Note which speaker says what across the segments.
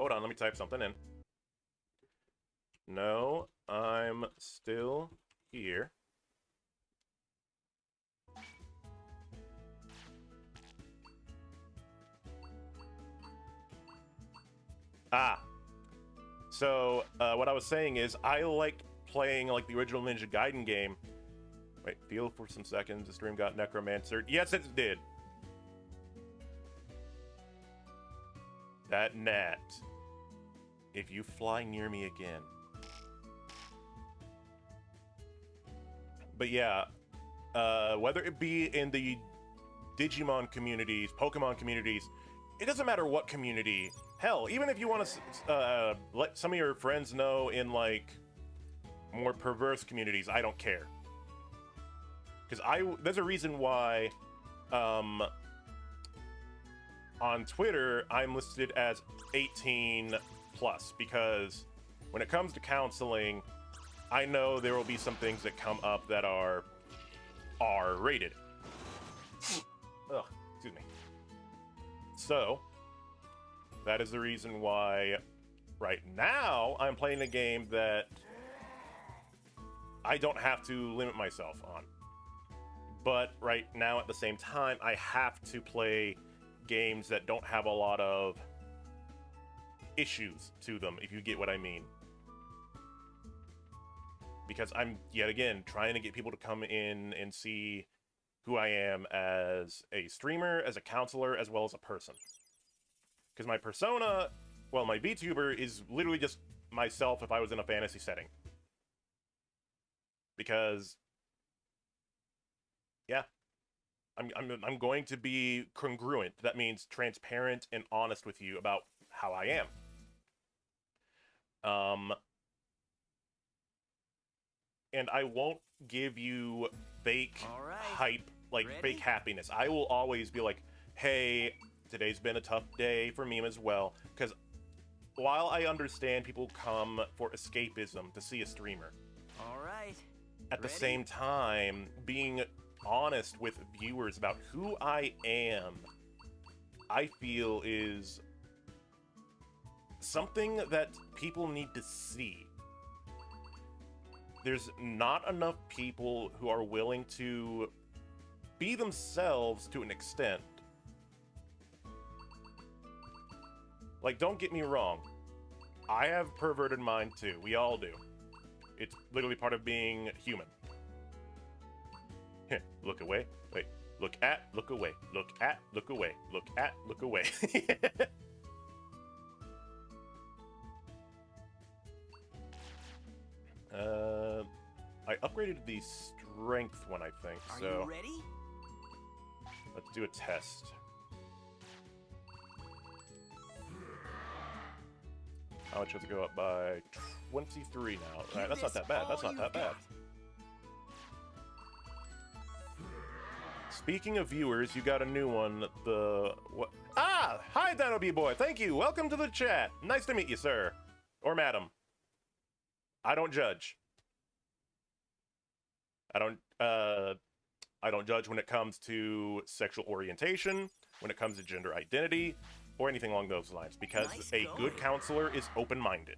Speaker 1: Hold on, let me type something in. No, I'm still here. Ah, so what I was saying is I liked playing like the original Ninja Gaiden game. Wait, feel for some seconds. The stream got necromancered. Yes, it did. That gnat. If you fly near me again. But yeah, whether it be in the Digimon communities, Pokemon communities, it doesn't matter what community. Hell, even if you want to let some of your friends know in like more perverse communities, I don't care. Because there's a reason why on Twitter I'm listed as 18 plus, because when it comes to counseling, I know there will be some things that come up that are R-rated. Ugh, excuse me. So, that is the reason why right now I'm playing a game that I don't have to limit myself on. But right now, at the same time, I have to play games that don't have a lot of issues to them, if you get what I mean. Because I'm, yet again, trying to get people to come in and see who I am as a streamer, as a counselor, as well as a person. Because my persona, well, my VTuber is literally just myself if I was in a fantasy setting. Because, yeah, I'm going to be congruent. That means transparent and honest with you about how I am. And I won't give you fake hype, like fake happiness. I will always be like, hey, today's been a tough day for me as well. Because while I understand people come for escapism to see a streamer, at the same time, being honest with viewers about who I am, I feel is something that people need to see. There's not enough people who are willing to be themselves to an extent. Like, don't get me wrong. I have perverted mind too. We all do. It's literally part of being human. Look away. Wait. Look at, look away. Look at, look away. Look at, look away. I upgraded the strength one, I think. So
Speaker 2: are you ready?
Speaker 1: Let's do a test. How much does it go up by? 23 now. Alright, that's not that bad. That's not that bad. Speaking of viewers, you got a new one. The what? Ah! Hi, Dino B Boy. Thank you. Welcome to the chat. Nice to meet you, sir. Or madam. I don't judge. I don't judge when it comes to sexual orientation, when it comes to gender identity, or anything along those lines, because a good counselor is open-minded.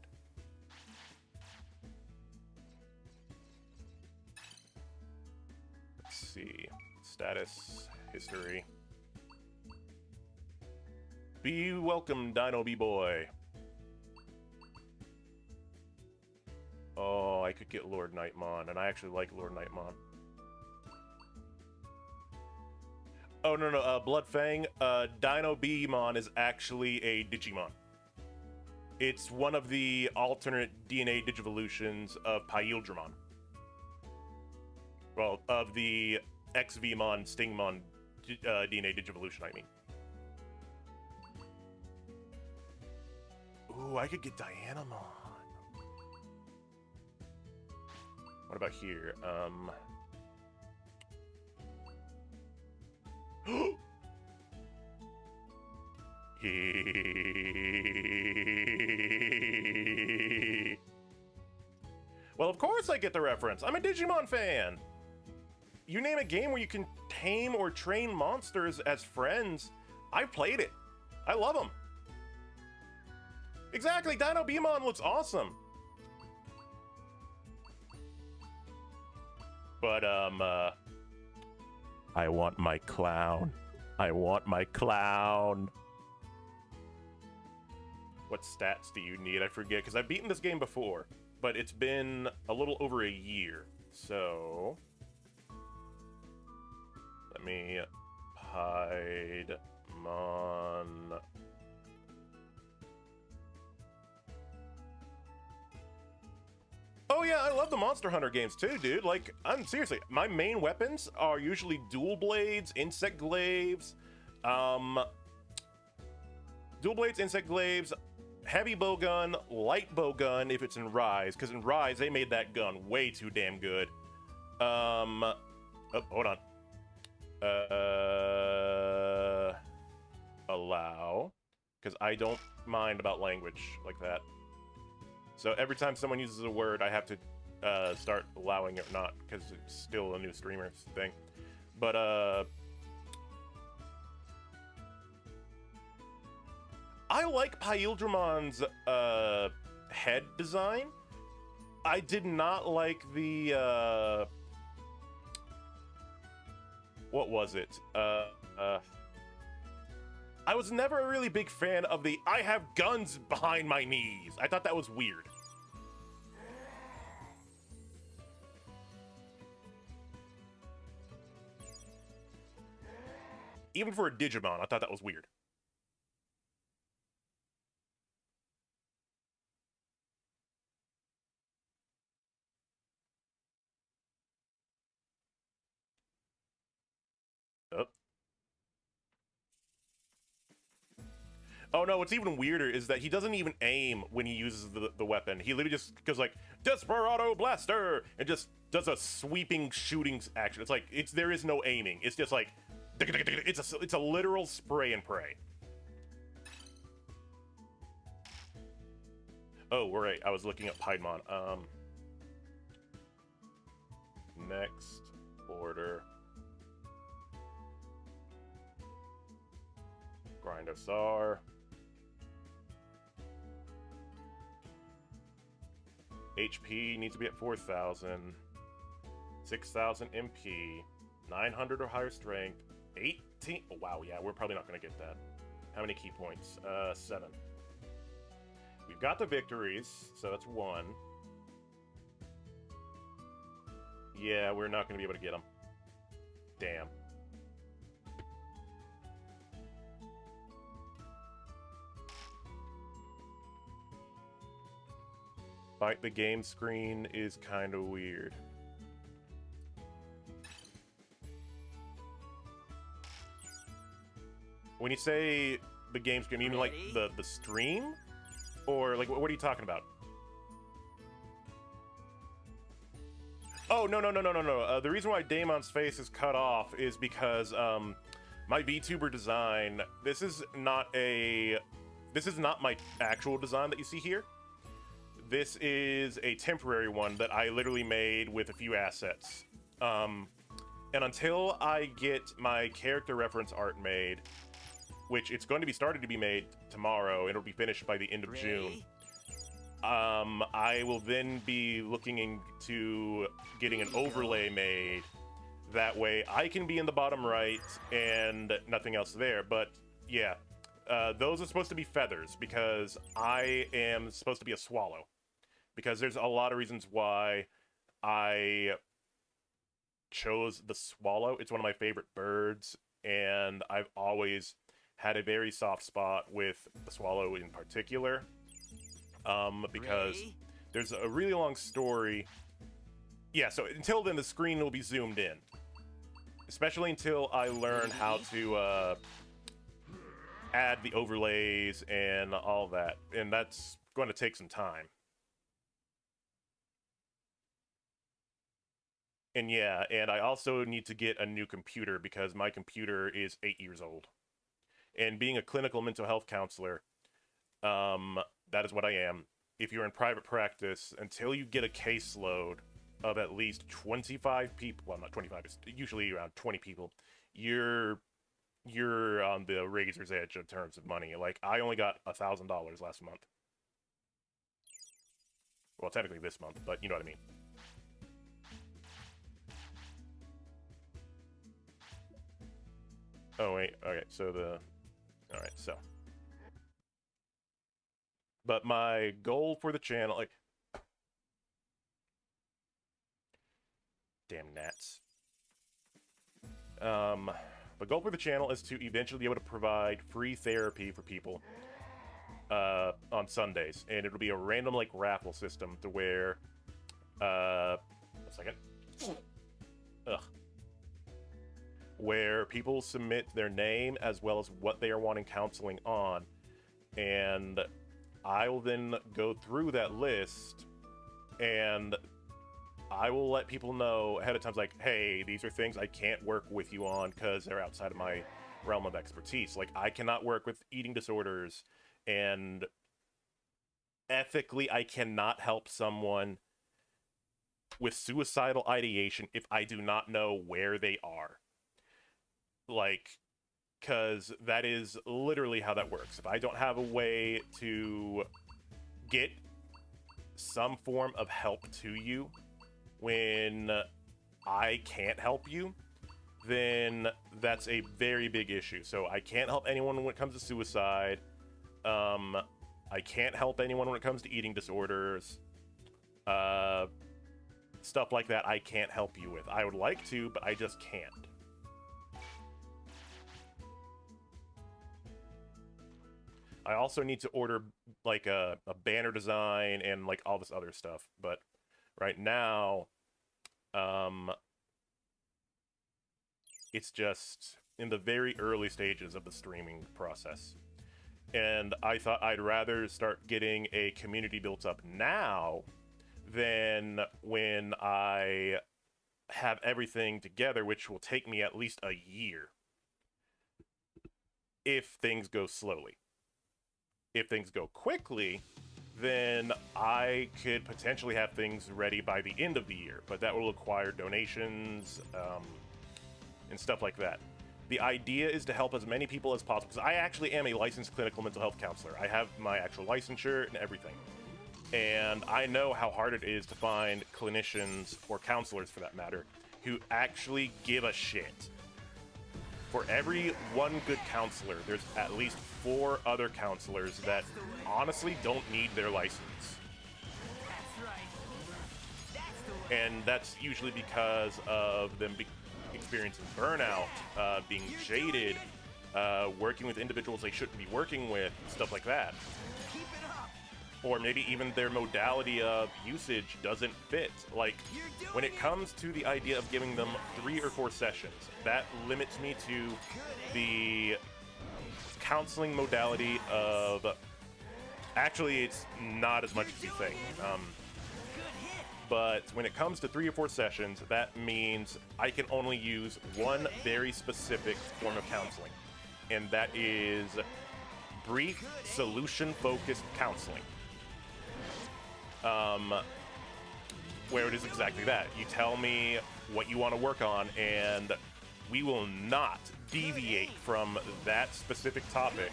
Speaker 1: Let's see. Status, history. Be welcome, Dino B-Boy. Oh, I could get Lord Nightmon, and I actually like Lord Nightmon. Oh, no, Blood Fang, Dino B-Mon is actually a Digimon. It's one of the alternate DNA digivolutions of Paildramon. Well, of the XVmon, Stingmon DNA digivolution, I mean. Ooh, I could get Dianamon. What about here? Well, of course I get the reference. I'm a Digimon fan. You name a game where you can tame or train monsters as friends, I've played it. I love them. Exactly, Dino Beamon looks awesome. But, I want my clown. I want my clown. What stats do you need? I forget, because I've beaten this game before, but it's been a little over a year. So, let me hide Mon. Oh yeah, I love the Monster Hunter games too, dude. Like, I'm seriously, my main weapons are usually dual blades, insect glaives, dual blades, insect glaives, heavy bowgun, light bowgun if it's in Rise, because in Rise they made that gun way too damn good. Oh, hold on. Allow, because I don't mind about language like that. So every time someone uses a word, I have to start allowing it or not, because it's still a new streamer's thing. But I like Paildramon's head design. I did not like the what was it? I was never a really big fan of the I have guns behind my knees. I thought that was weird. Even for a Digimon, I thought that was weird. Oh. Oh no, what's even weirder is that he doesn't even aim when he uses the weapon. He literally just goes like, Desperado Blaster! And just does a sweeping shooting action. It's like, there is no aiming. It's just like, it's a literal spray and pray. Oh, right, I was looking up Piedmon. Next order. Grindosar. HP needs to be at 4,000. 6,000 MP. 900 or higher strength. 18. Oh, wow, yeah, we're probably not going to get that. How many key points? 7. We've got the victories, so that's 1. Yeah, we're not going to be able to get them. Damn. Fight the game screen is kind of weird. When you say the game screen, you mean like the stream? Or like, what are you talking about? Oh, no. The reason why Damon's face is cut off is because my VTuber design, this is not my actual design that you see here. This is a temporary one that I literally made with a few assets. And until I get my character reference art made, which it's going to be started to be made tomorrow, it'll be finished by the end of June. I will then be looking into getting an overlay made. That way I can be in the bottom right and nothing else there. But yeah, those are supposed to be feathers because I am supposed to be a swallow. Because there's a lot of reasons why I chose the swallow. It's one of my favorite birds, and I've always had a very soft spot with the swallow in particular. Because there's a really long story. Yeah, so until then, the screen will be zoomed in. Especially until I learn how to add the overlays and all that. And that's going to take some time. And yeah, and I also need to get a new computer because my computer is 8 years old. And being a clinical mental health counselor, that is what I am. If you're in private practice, until you get a caseload of at least 25 people, well, not 25, it's usually around 20 people, you're on the razor's edge in terms of money. Like, I only got $1,000 last month. Well, technically this month, but you know what I mean. Oh, wait. Okay, so all right, so. But my goal for the channel, like, damn gnats. The goal for the channel is to eventually be able to provide free therapy for people on Sundays, and it'll be a random like raffle system to where, a second, where people submit their name as well as what they are wanting counseling on, and I will then go through that list and I will let people know ahead of time, like, hey, these are things I can't work with you on because they're outside of my realm of expertise. Like, I cannot work with eating disorders, and ethically, I cannot help someone with suicidal ideation if I do not know where they are. Like, because that is literally how that works. If I don't have a way to get some form of help to you when I can't help you, then that's a very big issue. So I can't help anyone when it comes to suicide. I can't help anyone when it comes to eating disorders. Stuff like that I can't help you with. I would like to, but I just can't. I also need to order like a banner design and like all this other stuff, but right now, it's just in the very early stages of the streaming process. And I thought I'd rather start getting a community built up now than when I have everything together, which will take me at least a year if things go slowly. If things go quickly, then I could potentially have things ready by the end of the year, but that will require donations and stuff like that. The idea is to help as many people as possible, because I actually am a licensed clinical mental health counselor. I have my actual licensure and everything. And I know how hard it is to find clinicians, or counselors for that matter, who actually give a shit. For every one good counselor, there's at least 4 other counselors that honestly don't need their license. And that's usually because of them experiencing burnout, being jaded, working with individuals they shouldn't be working with, stuff like that. Or maybe even their modality of usage doesn't fit. Like, when it comes to the idea of giving them 3 or 4 sessions, that limits me to the counseling modality of... Actually, it's not as much as you think. But when it comes to 3 or 4 sessions, that means I can only use one very specific form of counseling. And that is brief, solution-focused counseling. Where it is exactly that. You tell me what you want to work on, and we will not deviate from that specific topic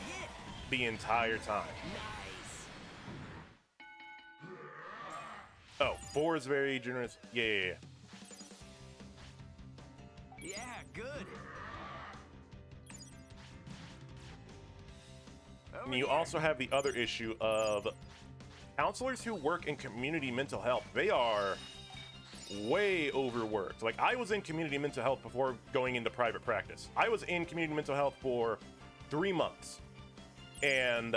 Speaker 1: the entire time. Oh, 4 is very generous. Yeah.
Speaker 2: Yeah, good.
Speaker 1: And you also have the other issue of counselors who work in community mental health. They are way overworked. Like, I was in community mental health before going into private practice. I was in community mental health for 3 months. And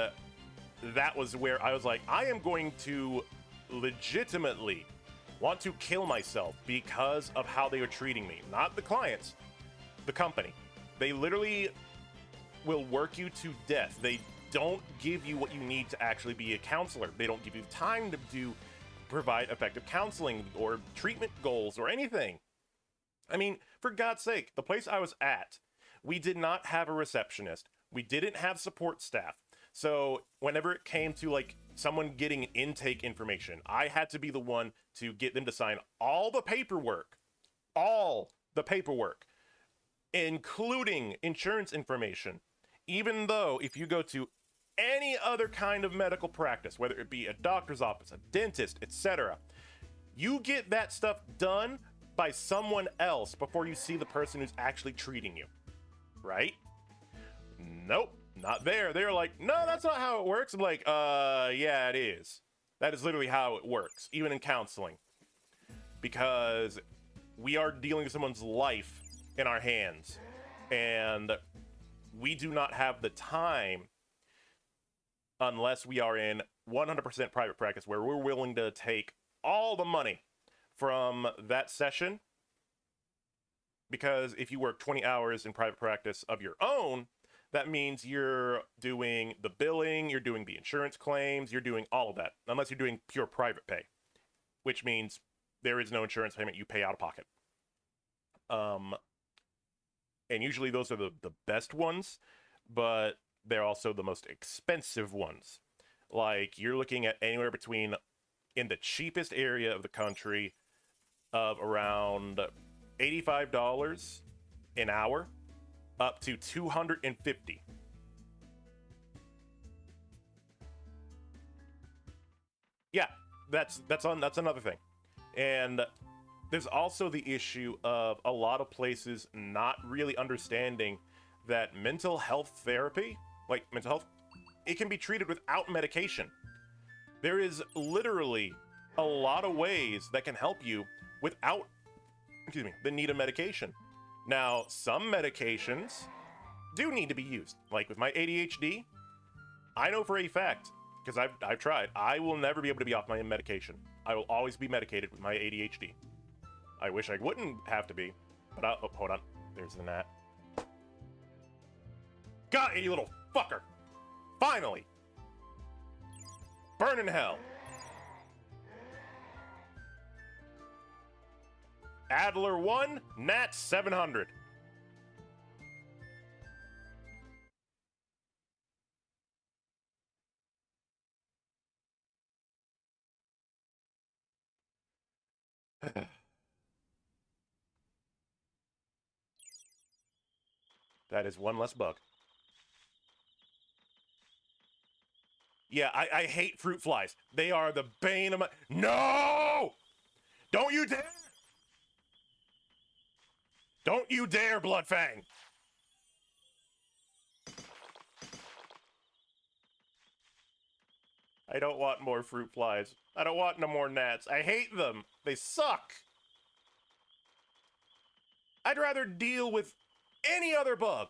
Speaker 1: that was where I was like, I am going to legitimately want to kill myself because of how they are treating me. Not the clients, the company. They literally will work you to death. They don't give you what you need to actually be a counselor. They don't give you the time to provide effective counseling or treatment goals or anything. I mean, for God's sake, the place I was at, we did not have a receptionist. We didn't have support staff. So whenever it came to like someone getting intake information, I had to be the one to get them to sign all the paperwork, including insurance information. Even though if you go to any other kind of medical practice, whether it be a doctor's office, a dentist, etc., you get that stuff done by someone else before you see the person who's actually treating you, right? Nope, not there. They're like, no, that's not how it works. I'm like, yeah, it is. That is literally how it works, even in counseling. Because we are dealing with someone's life in our hands, and we do not have the time unless we are in 100% private practice where we're willing to take all the money from that session. Because if you work 20 hours in private practice of your own, that means you're doing the billing, you're doing the insurance claims, you're doing all of that, unless you're doing pure private pay, which means there is no insurance payment, you pay out of pocket. And usually those are the best ones, but they're also the most expensive ones. Like, you're looking at anywhere between, in the cheapest area of the country, of around $85 an hour up to $250. Yeah, that's another thing. And there's also the issue of a lot of places not really understanding that mental health therapy, like mental health, it can be treated without medication. There is literally a lot of ways that can help you without, the need of medication. Now, some medications do need to be used. Like with my ADHD, I know for a fact, because I've tried, I will never be able to be off my medication. I will always be medicated with my ADHD. I wish I wouldn't have to be, but oh, hold on. There's the gnat. Got you, little fucker! Finally! Burn in hell! Adler 1, Nat 700. That is one less bug. Yeah, I hate fruit flies. They are the bane of my... No! Don't you dare! Don't you dare, Bloodfang! I don't want more fruit flies. I don't want no more gnats. I hate them. They suck. I'd rather deal with any other bug.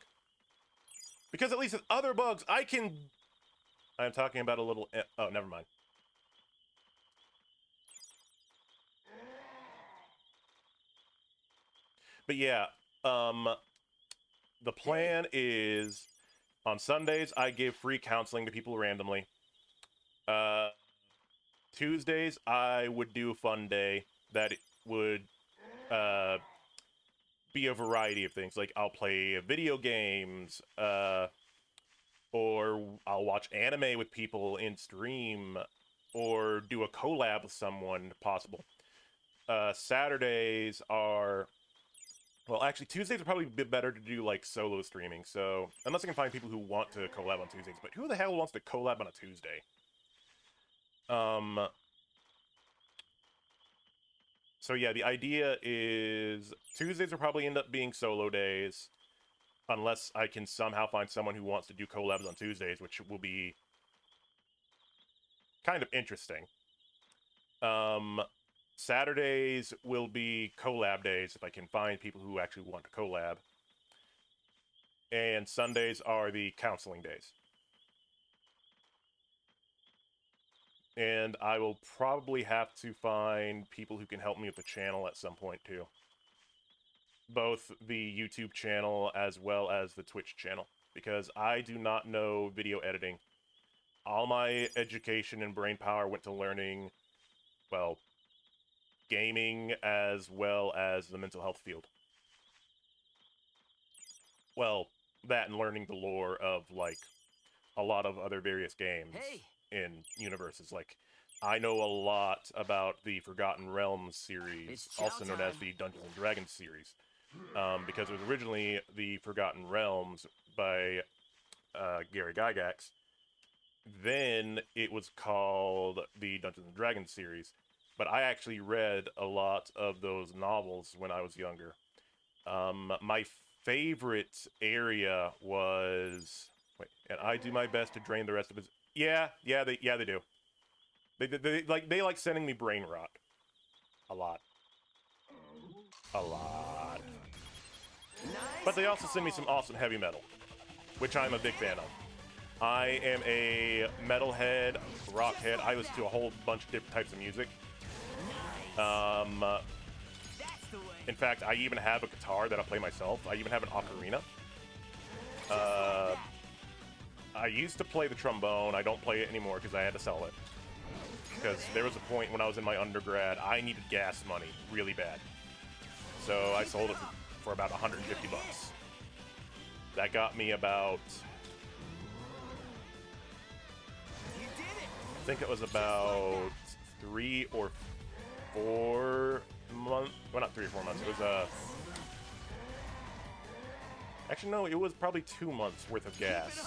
Speaker 1: Because at least with other bugs, I can... I'm talking about a little... Oh, never mind. But yeah, the plan is on Sundays, I give free counseling to people randomly. Tuesdays, I would do a fun day that would be a variety of things. Like, I'll play video games, or I'll watch anime with people in stream, or do a collab with someone, if possible. Saturdays are... Well, actually, Tuesdays would probably be better to do, like, solo streaming, so... Unless I can find people who want to collab on Tuesdays, but who the hell wants to collab on a Tuesday? So yeah, the idea is Tuesdays will probably end up being solo days, unless I can somehow find someone who wants to do collabs on Tuesdays, which will be kind of interesting. Saturdays will be collab days if I can find people who actually want to collab. And Sundays are the counseling days. And I will probably have to find people who can help me with the channel at some point too. Both the YouTube channel as well as the Twitch channel. Because I do not know video editing. All my education and brain power went to learning, well, gaming as well as the mental health field. Well, that and learning the lore of, like, a lot of other various games in universes. Like, I know a lot about the Forgotten Realms series, also known as the Dungeons & Dragons series, because it was originally the Forgotten Realms by Gary Gygax, Then it was called the Dungeons and Dragons series. But I actually read a lot of those novels when I was younger. My favorite area was wait, and I do my best to drain the rest of his. Yeah, they do. They like sending me brain rot a lot, a lot. But they also send me some awesome heavy metal, which I'm a big fan of. I am a metalhead, rockhead. I listen to a whole bunch of different types of music. In fact, I even have a guitar that I play myself. I even have an ocarina. I used to play the trombone. I don't play it anymore because I had to sell it. Because there was a point when I was in my undergrad, I needed gas money really bad. So I sold it for about 150 bucks. That got me about... I think it was about 3 or 4 months. Well, not 3 or 4 months. It was actually, no, it was probably 2 months worth of gas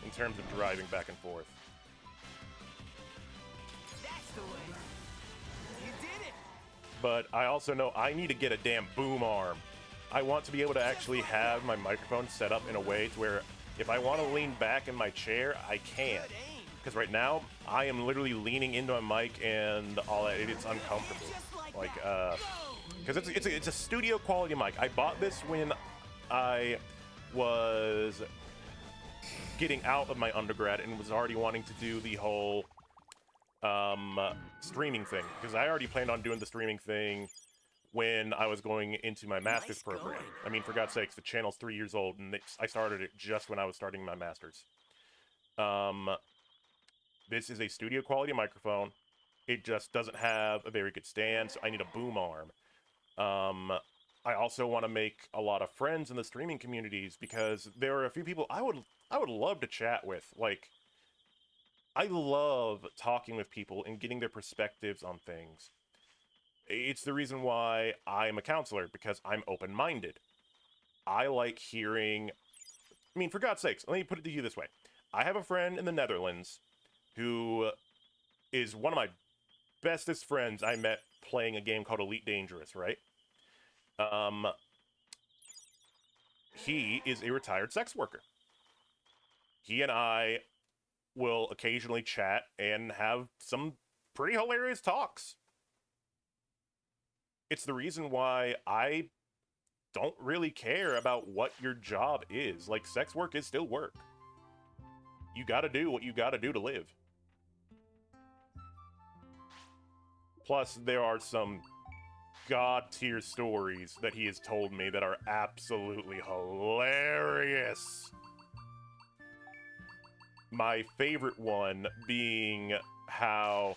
Speaker 1: in terms of driving back and forth. But I also know I need to get a damn boom arm. I want to be able to actually have my microphone set up in a way to where if I want to lean back in my chair, I can. Because right now, I am literally leaning into my mic and all that. It's uncomfortable. Like, because it's a studio quality mic. I bought this when I was getting out of my undergrad and was already wanting to do the whole streaming thing. Because I already planned on doing the streaming thing when I was going into my master's program. I mean, for God's sakes, the channel's 3 years old, and I started it just when I was starting my master's. This is a studio quality microphone. It just doesn't have a very good stand, so I need a boom arm. I also want to make a lot of friends in the streaming communities because there are a few people I would love to chat with. Like, I love talking with people and getting their perspectives on things. It's the reason why I'm a counselor, because I'm open-minded. I like hearing... I mean, for God's sakes, let me put it to you this way. I have a friend in the Netherlands who is one of my bestest friends I met playing a game called Elite Dangerous, right? He is a retired sex worker. He and I will occasionally chat and have some pretty hilarious talks. It's the reason why I don't really care about what your job is. Like, sex work is still work. You gotta do what you gotta do to live. Plus, there are some god-tier stories that he has told me that are absolutely hilarious. My favorite one being how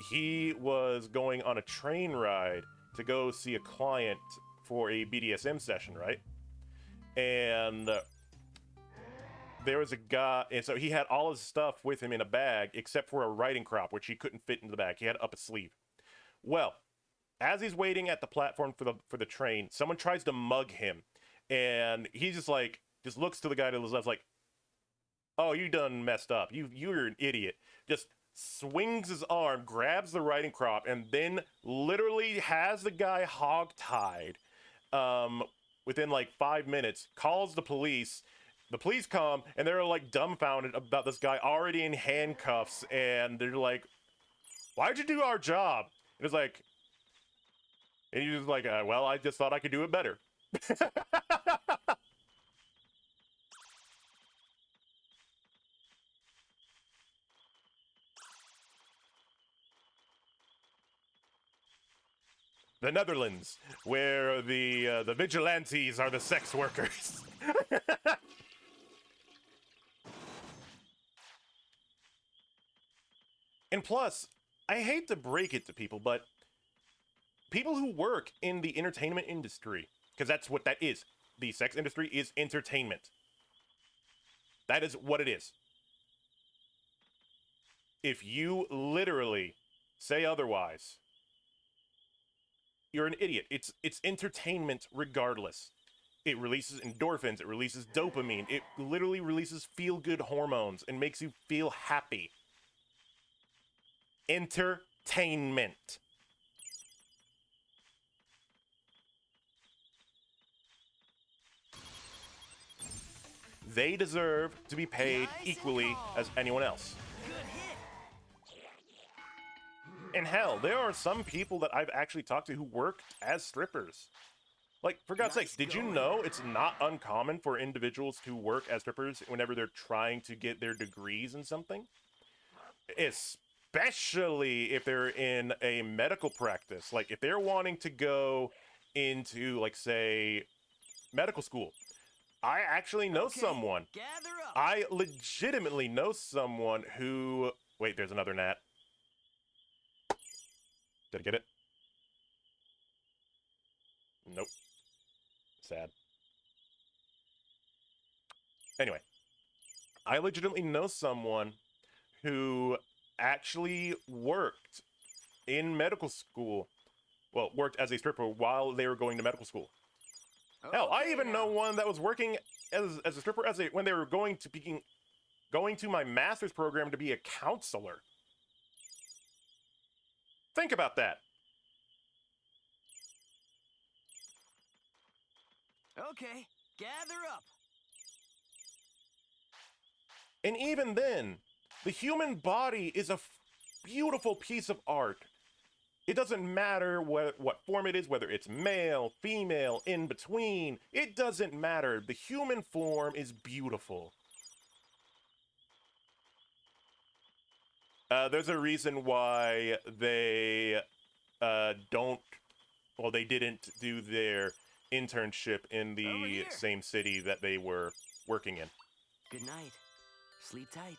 Speaker 1: he was going on a train ride to go see a client for a BDSM session, right? And there was a guy, and so he had all his stuff with him in a bag except for a riding crop, which he couldn't fit into the bag. He had it up his sleeve. Well, as he's waiting at the platform for the train, someone tries to mug him, and he just looks to the guy to his left like, "Oh, you done messed up. You're an idiot." Just swings his arm, grabs the riding crop, and then literally has the guy hogtied. Within like 5 minutes, calls the police. The police come, and they're like dumbfounded about this guy already in handcuffs, and they're like, "Why'd you do our job?" And it's like, and he's just like, "Well, I just thought I could do it better." The Netherlands, where the vigilantes are the sex workers. And plus, I hate to break it to people, but people who work in the entertainment industry, because that's what that is. The sex industry is entertainment. That is what it is. If you literally say otherwise, you're an idiot. It's entertainment regardless. It releases endorphins, it releases dopamine, it literally releases feel-good hormones and makes you feel happy. Entertainment. They deserve to be paid equally as anyone else.
Speaker 2: Good hit.
Speaker 1: And hell, there are some people that I've actually talked to who work as strippers. Like, for God's
Speaker 2: Nice
Speaker 1: sakes, did you
Speaker 2: going.
Speaker 1: know it's not uncommon for individuals to work as strippers whenever they're trying to get their degrees in something? Especially if they're in a medical practice. Like, if they're wanting to go into, like, say, medical school. I actually know someone.
Speaker 2: Gather up.
Speaker 1: I legitimately know someone who... Wait, there's another gnat. Did I get it? Nope. Sad. Anyway, I legitimately know someone who actually worked in medical school. Well, worked as a stripper while they were going to medical school. Hell, I
Speaker 2: Okay
Speaker 1: even know
Speaker 2: now.
Speaker 1: one that was working as a stripper when they were going to my master's program to be a counselor. Think about that.
Speaker 2: Okay, gather up.
Speaker 1: And even then, the human body is a beautiful piece of art. It doesn't matter what form it is, whether it's male, female, in between. It doesn't matter. The human form is beautiful. There's a reason why they they didn't do their internship in the same city that they were working in.
Speaker 2: Good night. Sleep tight.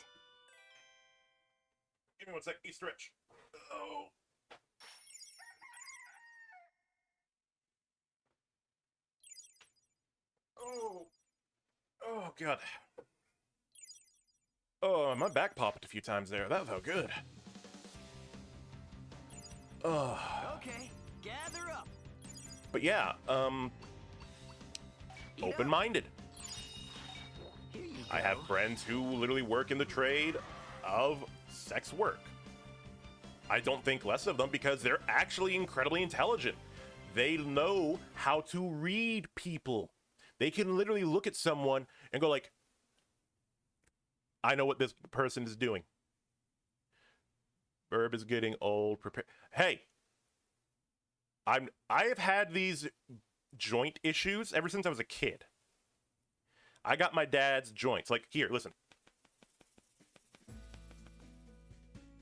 Speaker 1: Give me one sec. Stretch. Oh. Oh. Oh, God. Oh, my back popped a few times there. That felt good. Oh.
Speaker 2: Okay, gather up.
Speaker 1: But yeah, open-minded.
Speaker 2: Here you
Speaker 1: I
Speaker 2: go.
Speaker 1: have friends who literally work in the trade of sex work. I don't think less of them because they're actually incredibly intelligent. They know how to read people. They can literally look at someone and go like, I know what this person is doing. Herb is getting old. Prepare. Hey, I have had these joint issues ever since I was a kid. I got my dad's joints. Like, here, listen.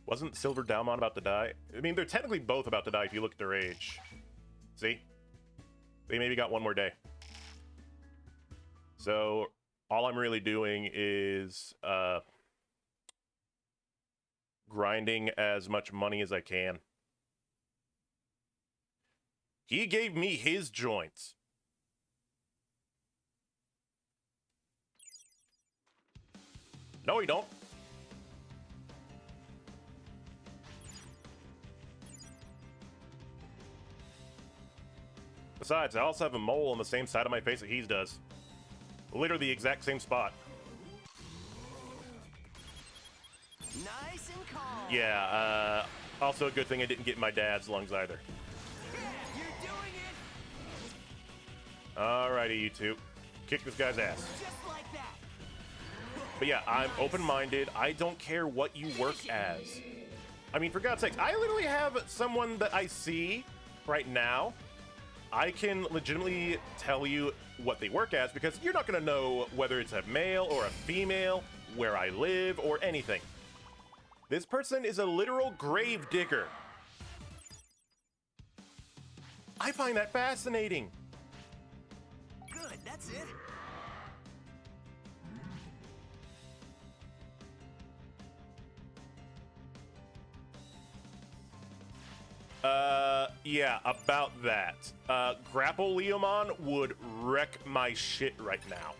Speaker 1: Wasn't Silver Dalmon about to die? I mean, they're technically both about to die if you look at their age. See? They maybe got one more day. So, all I'm really doing is grinding as much money as I can. He gave me his joints. No, he don't. Besides, I also have a mole on the same side of my face that he does. Literally the exact same spot.
Speaker 2: Nice and calm.
Speaker 1: Yeah, also a good thing I didn't get my dad's lungs either.
Speaker 2: Yeah, you're doing it.
Speaker 1: Alrighty, you two. Kick this guy's ass.
Speaker 2: Just like that.
Speaker 1: But yeah, I'm open-minded. I don't care what you work as. I mean, for God's sakes, I literally have someone that I see right now. I can legitimately tell you what they work as because you're not going to know whether it's a male or a female, where I live, or anything. This person is a literal grave digger. I find that fascinating.
Speaker 2: Good, that's it.
Speaker 1: Yeah, about that. Grapple Leomon would wreck my shit right now.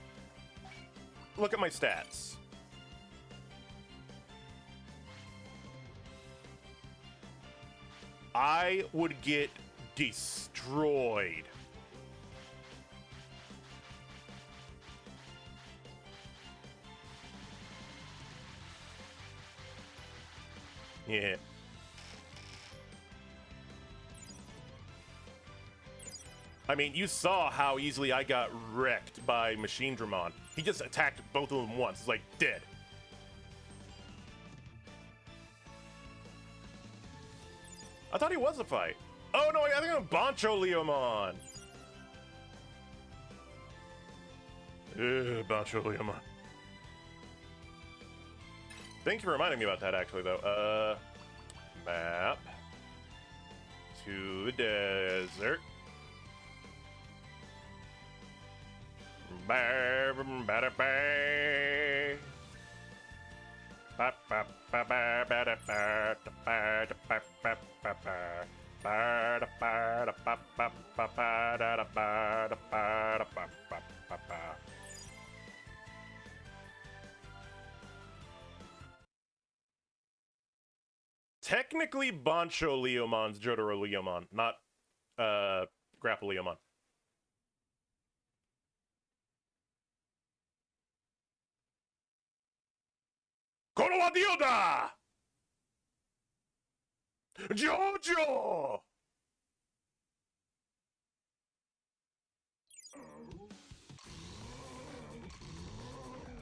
Speaker 1: Look at my stats. I would get destroyed. Yeah. I mean, you saw how easily I got wrecked by Machine Dramon. He just attacked both of them once. It's like, dead. I thought he was a fight. Oh, no, I think I'm Bancho Leomon. Bancho Leomon. Thank you for reminding me about that, actually, though. Map. To the desert. Technically, Bancho Leomon's Jotaro Leomon, not Grapple Leomon. Kono wa Dioda! Jojo!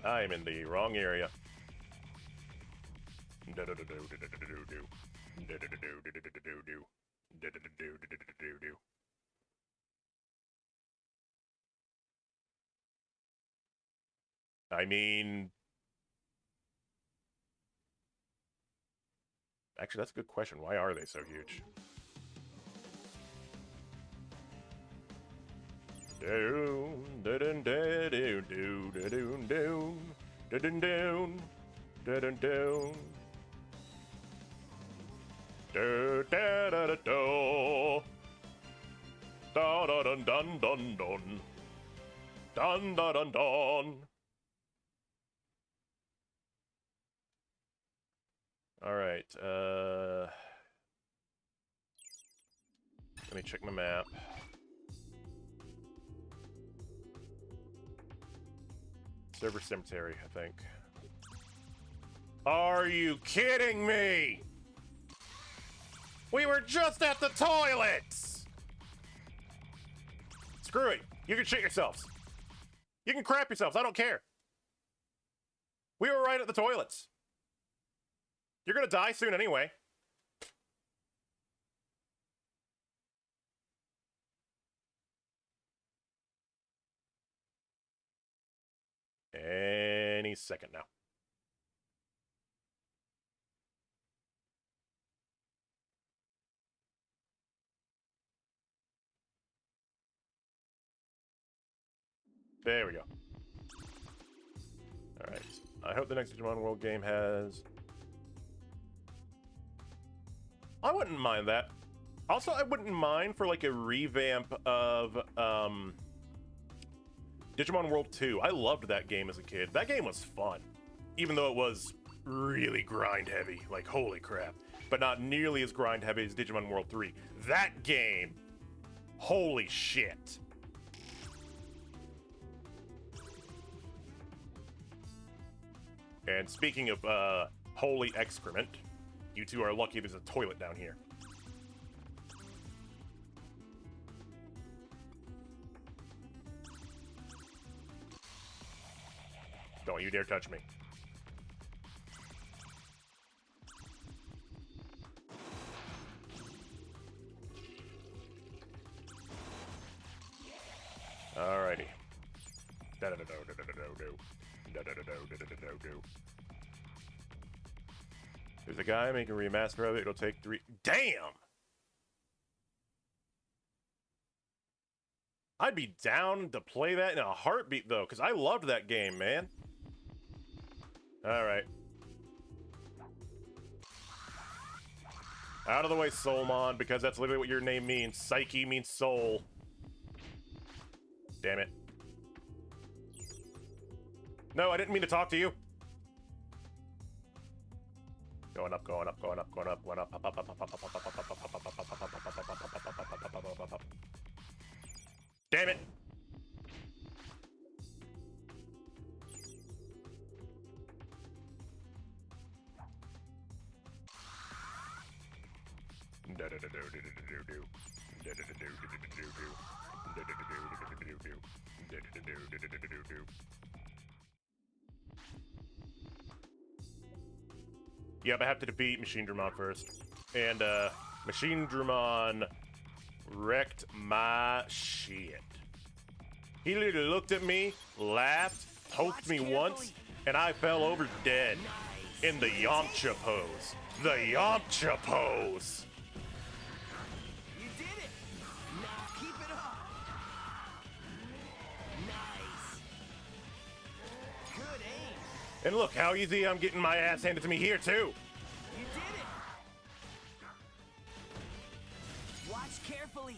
Speaker 1: I am in the wrong area. I mean... Actually, that's a good question. Why are they so huge? Down, down, down, down, down, down, down, down, down, down. Da da da da da. Da da dun dun dun dun. Dun dun dun dun. All right. Let me check my map. Server Cemetery, I think. Are you kidding me? We were just at the toilets! Screw it. You can shit yourselves. You can crap yourselves. I don't care. We were right at the toilets. You're gonna die soon anyway. Any second now. There we go. Alright. I hope the next Digimon World game has... I wouldn't mind that. Also, I wouldn't mind for like a revamp of Digimon World 2. I loved that game as a kid. That game was fun. Even though it was really grind heavy. Like, holy crap. But not nearly as grind heavy as Digimon World 3. That game, holy shit. And speaking of holy excrement, you two are lucky there's a toilet down here. Don't you dare touch me. Alrighty. There's a guy making a remaster of it. It'll take 3... Damn! I'd be down to play that in a heartbeat, though, because I loved that game, man. Alright. Out of the way, Soulmon, because that's literally what your name means. Psyche means soul. Damn it. No, I didn't mean to talk to you. Going up, going up, going up, going up, going up. Damn it. Yep, I have to defeat Machine Dramon first. And, Machine Dramon wrecked my shit. He literally looked at me, laughed, poked me once, and I fell over dead in the Yamcha pose. The Yamcha pose!
Speaker 2: You did it! Now keep it up! Nice! Good aim!
Speaker 1: And look how easy I'm getting my ass handed to me here, too!
Speaker 2: You did it! Watch carefully!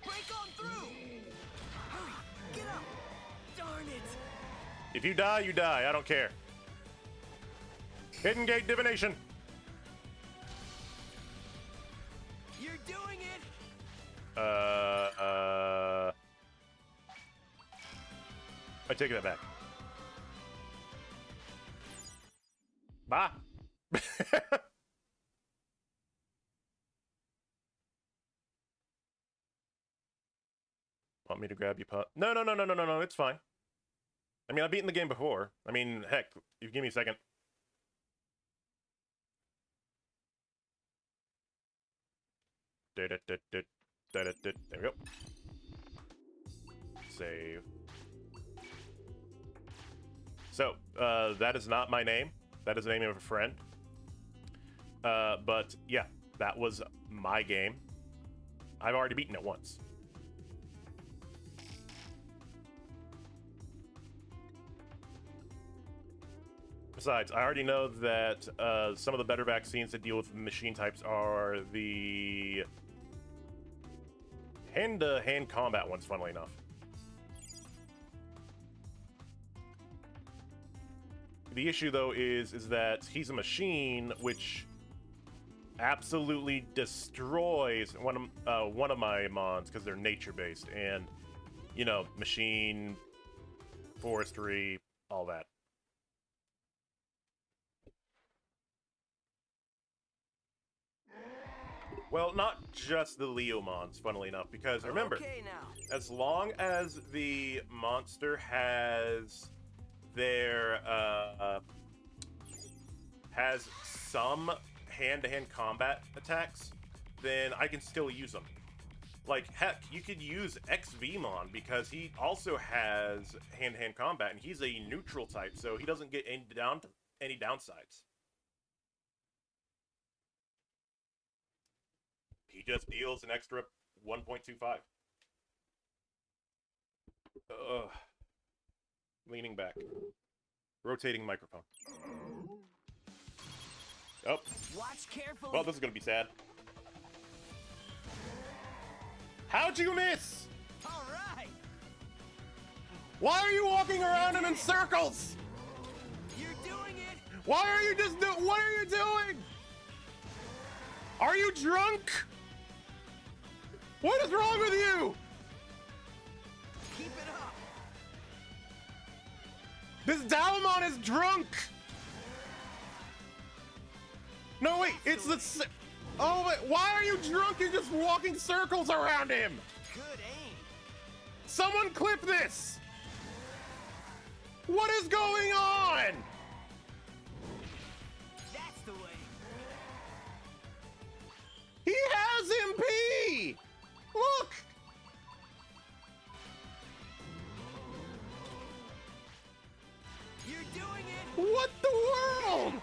Speaker 2: Break on through! Hurry! Get up! Darn it!
Speaker 1: If you die, you die. I don't care. Hidden Gate Divination!
Speaker 2: You're doing it!
Speaker 1: I take that back. Bye. Want me to grab you, pup? No, it's fine. I mean, I've beaten the game before. I mean, heck, you give me a second. There we go. Save. So, that is not my name. That is the name of a friend. But yeah, that was my game. I've already beaten it once. Besides, I already know that some of the better vaccines to deal with machine types are the hand-to-hand combat ones, funnily enough. The issue, though, is that he's a machine, which absolutely destroys one of my mons because they're nature-based, and you know, machine, forestry, all that. Well, not just the Leomons, funnily enough, because remember,
Speaker 2: Okay now.
Speaker 1: as long as the monster has their has some hand-to-hand combat attacks, then I can still use them. Like, heck, you could use XVmon because he also has hand-to-hand combat, and he's a neutral type, so he doesn't get any downsides. He just deals an extra 1.25. Ugh. Leaning back. Rotating microphone. Oh.
Speaker 2: Watch carefully.
Speaker 1: Well, this is gonna be sad. How'd you miss?
Speaker 2: All right.
Speaker 1: Why are you walking around him in circles?
Speaker 2: You're doing it.
Speaker 1: Why are you just what are you doing? Are you drunk? What is wrong with you?
Speaker 2: Keep it up.
Speaker 1: This Dalmon is drunk. No, wait, it's the... Oh, wait, why are you drunk and just walking circles around him?
Speaker 2: Good aim.
Speaker 1: Someone clip this. What is going on?
Speaker 2: That's the way.
Speaker 1: He has MP! Look!
Speaker 2: You're doing it.
Speaker 1: What the world?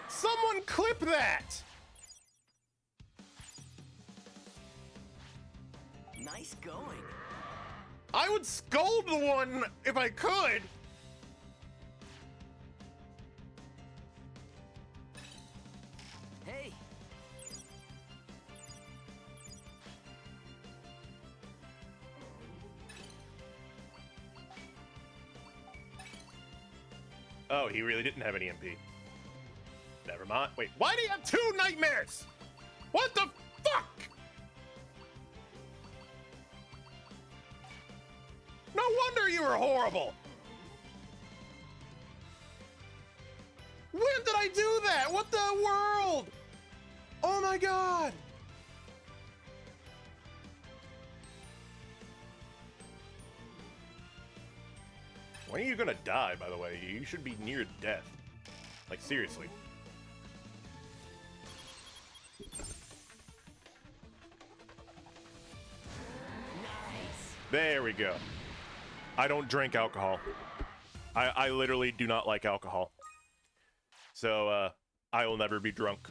Speaker 1: Someone clip that!
Speaker 2: Nice going.
Speaker 1: I would scold the one if I could.
Speaker 2: Hey.
Speaker 1: Oh, he really didn't have any MP. Never mind. Wait, why do you have two nightmares? What the fuck? No wonder you were horrible! When did I do that? What the world? Oh my god! When are you gonna die, by the way? You should be near death. Like, seriously.
Speaker 2: Nice.
Speaker 1: There we go. I don't drink alcohol. I literally do not like alcohol. So, I will never be drunk.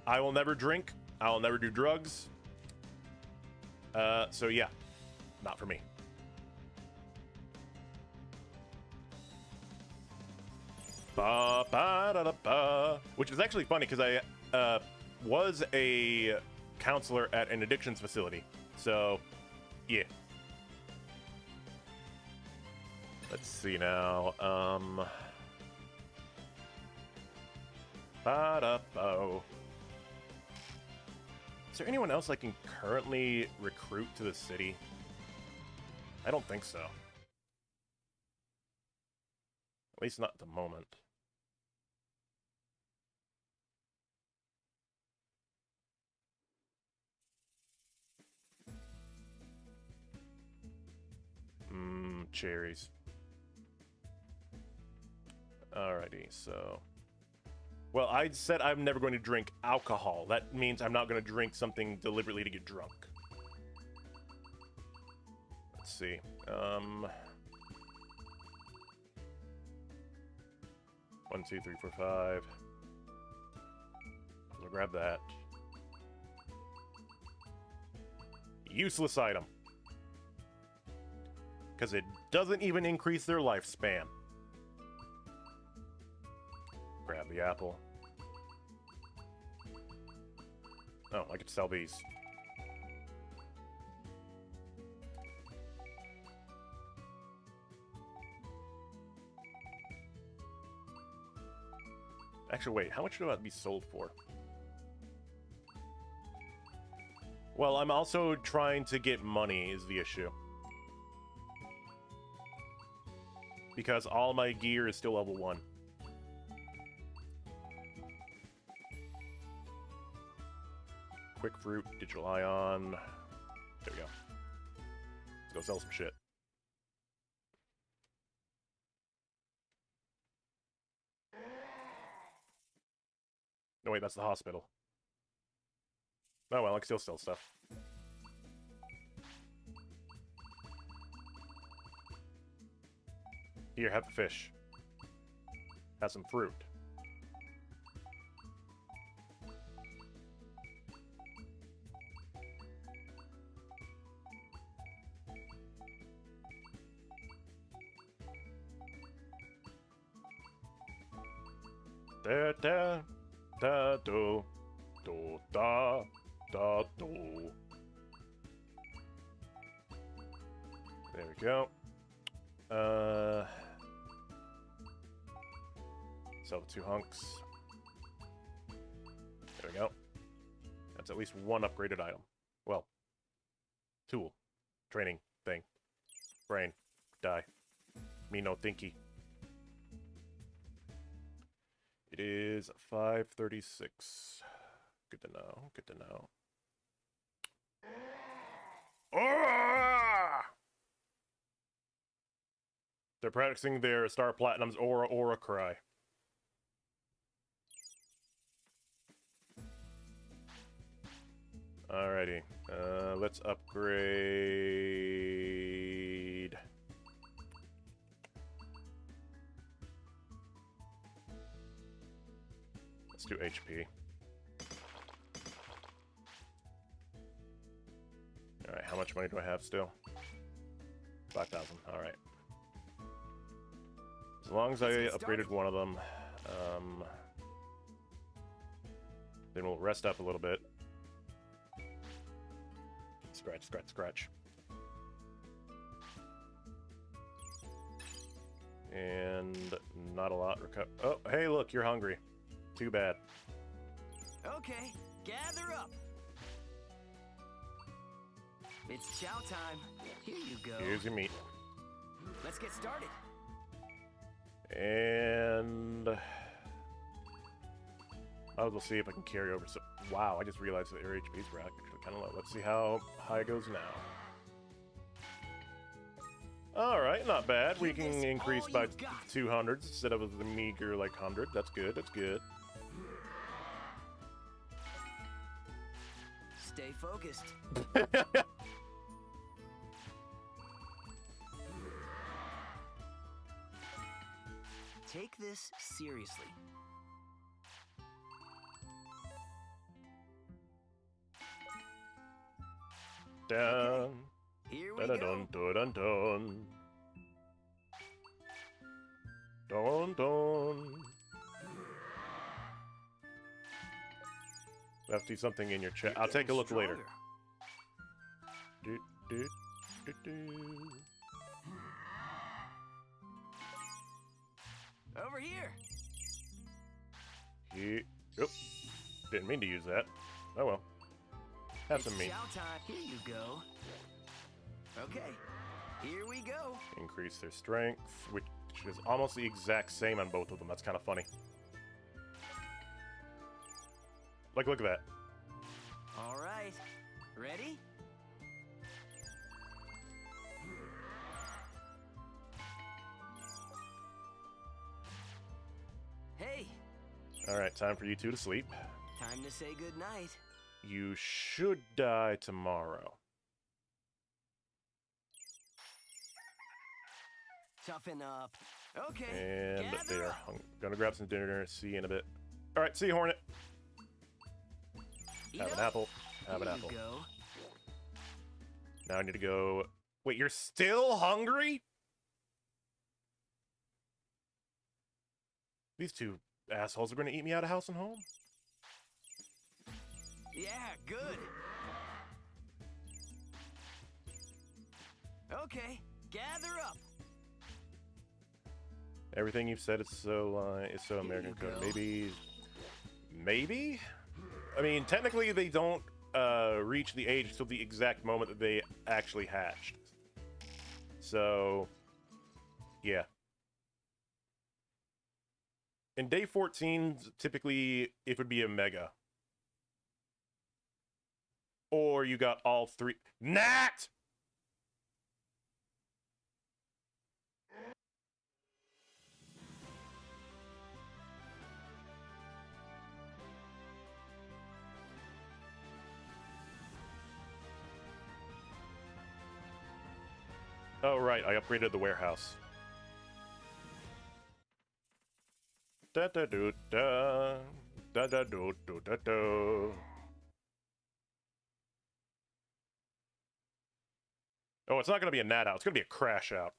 Speaker 1: I will never drink. I will never do drugs. So yeah. Not for me. Ba, ba, da, da, ba. Which is actually funny because I was a counselor at an addictions facility. So, yeah. Let's see now. Ba-da-bo. Is there anyone else I can currently recruit to the city? I don't think so. At least not at the moment. Cherries. Alrighty, so... Well, I said I'm never going to drink alcohol. That means I'm not going to drink something deliberately to get drunk. Let's see. 1, 2, 3, 4, 5. I'll grab that. Useless item. Because it doesn't even increase their lifespan. Grab the apple. Oh, I could sell these. Actually, wait, how much do I be sold for? Well, I'm also trying to get money is the issue. Because all my gear is still level 1. Quick fruit, digital ion. There we go. Let's go sell some shit. No, wait, that's the hospital. Oh well, I can still sell stuff. Here, have the fish. Have some fruit. Da da da do do da da do. There we go. Sell the 2 hunks. There we go. That's at least 1 upgraded item. Well, tool, training thing, brain, die. Me no thinky. It is 5:36. Good to know. Good to know. Ah! They're practicing their Star Platinum's Aura Aura cry. Alrighty. Let's upgrade. Let's do HP. Alright, how much money do I have still? 5,000. Alright. As long as I upgraded one of them, then we'll rest up a little bit. Scratch, scratch, scratch. And not a lot. Oh, hey, look, you're hungry. Too bad.
Speaker 2: Okay, gather up. It's chow time. Here you go.
Speaker 1: Here's your meat.
Speaker 2: Let's get started.
Speaker 1: And I'll see if I can carry over. So, wow, I just realized that their HP is actually kind of low. Let's see how high it goes now. All right, not bad. We can increase by 200s instead of the meager like 100. That's good. That's good.
Speaker 2: Stay focused. Take this seriously.
Speaker 1: Dun,
Speaker 2: Here we
Speaker 1: dun,
Speaker 2: go.
Speaker 1: dun, dun, dun. Dun, dun. I have to do something in your chat.
Speaker 2: You're
Speaker 1: I'll take a look
Speaker 2: getting
Speaker 1: later.
Speaker 2: stronger.
Speaker 1: Do, do, do, do.
Speaker 2: Over here.
Speaker 1: Oop. Didn't mean to use that. Oh well. Have some meat.
Speaker 2: Chow time. Here you go. Okay. Here we go.
Speaker 1: Increase their strength, which is almost the exact same on both of them. That's kind of funny. Like, look at that.
Speaker 2: All right. Ready? Hey,
Speaker 1: All right, time for you two to sleep.
Speaker 2: time to say goodnight.
Speaker 1: You should die tomorrow.
Speaker 2: Toughen up. Okay.
Speaker 1: And
Speaker 2: gather
Speaker 1: they are
Speaker 2: up.
Speaker 1: gonna grab some dinner. See you in a bit. All right, see you, Hornet.
Speaker 2: Eat
Speaker 1: Have an
Speaker 2: up.
Speaker 1: apple. Have an
Speaker 2: Here
Speaker 1: apple.
Speaker 2: you go.
Speaker 1: Now I need to go. Wait, you're still hungry? These two assholes are gonna eat me out of house and home?
Speaker 2: Yeah, good. Okay, gather up.
Speaker 1: Everything you've said is so American
Speaker 2: you
Speaker 1: code.
Speaker 2: go.
Speaker 1: Maybe. I mean, technically they don't reach the age until the exact moment that they actually hatched. So, yeah. In day 14, typically it would be a mega. Or you got all three. Nat! Oh, right, I upgraded the warehouse. Da da do da. Da da do do da do. Oh, it's not gonna be a nat out, it's gonna be a crash out.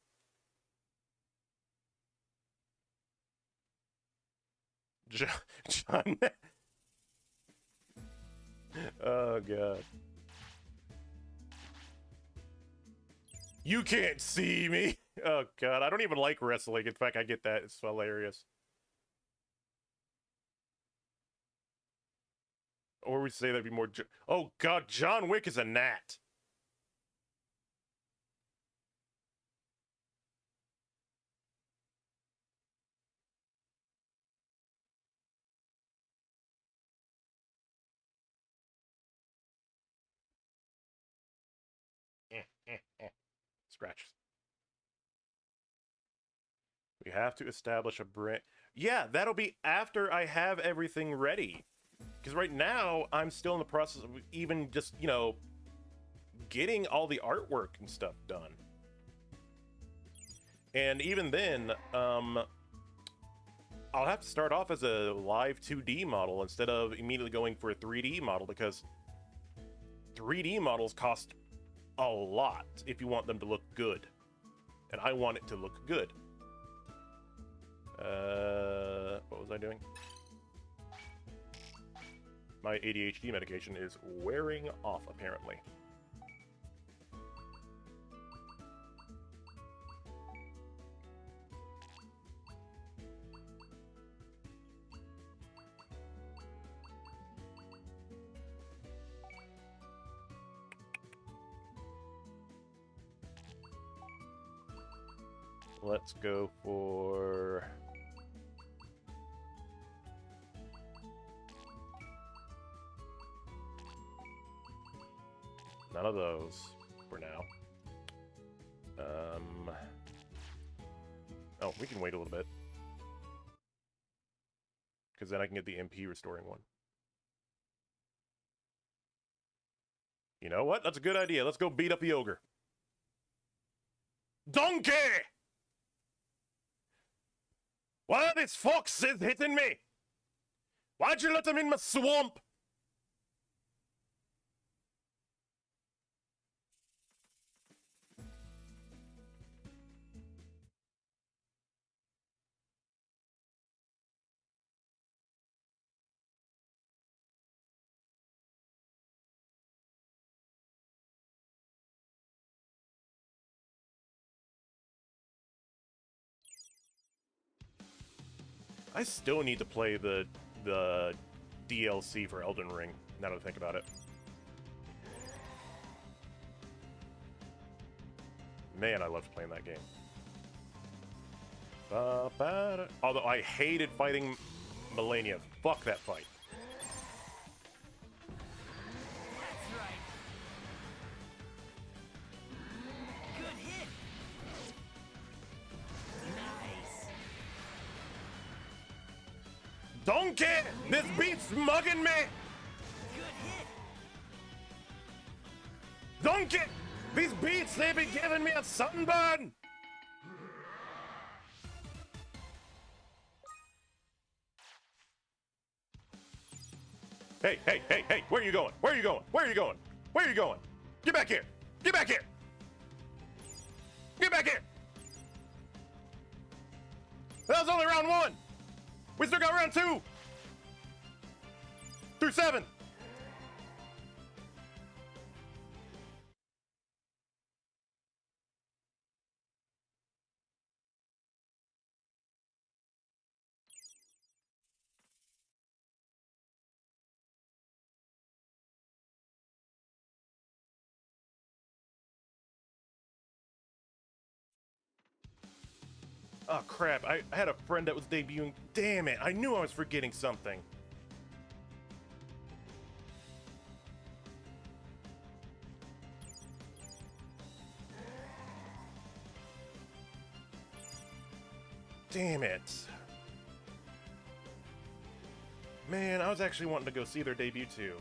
Speaker 1: John. Oh, God. You can't see me. Oh, God. I don't even like wrestling. In fact, I get that. It's hilarious. Or we say that'd be more... Oh, God. John Wick is a gnat. Scratches. We have to establish a brand. Yeah, that'll be after I have everything ready. Because right now, I'm still in the process of even just, you know, getting all the artwork and stuff done. And even then, I'll have to start off as a live 2D model instead of immediately going for a 3D model, because 3D models cost a lot if you want them to look good. And I want it to look good. What was I doing? My ADHD medication is wearing off, apparently. Let's go for... none of those for now. Oh, we can wait a little bit. Because then I can get the MP restoring one. You know what? That's a good idea. Let's go beat up the ogre. Donkey! Why are these foxes hitting me? Why'd you let them in my swamp? I still need to play the DLC for Elden Ring, now that I think about it. Man, I loved playing that game. Although I hated fighting Melania. Fuck that fight.
Speaker 2: That's right. Good hit. Nice.
Speaker 1: Donkey! This beat's mugging me!
Speaker 2: Good hit.
Speaker 1: Donkey! These beats, they be giving me a sunburn! Hey, hey, hey, hey, where are you going? Where are you going? Where are you going? Where are you going? Get back here! Get back here! Get back here! That was only round 1! We still got round 2! Through 7! Oh crap, I had a friend that was debuting. Damn it, I knew I was forgetting something. Damn it. Man, I was actually wanting to go see their debut too.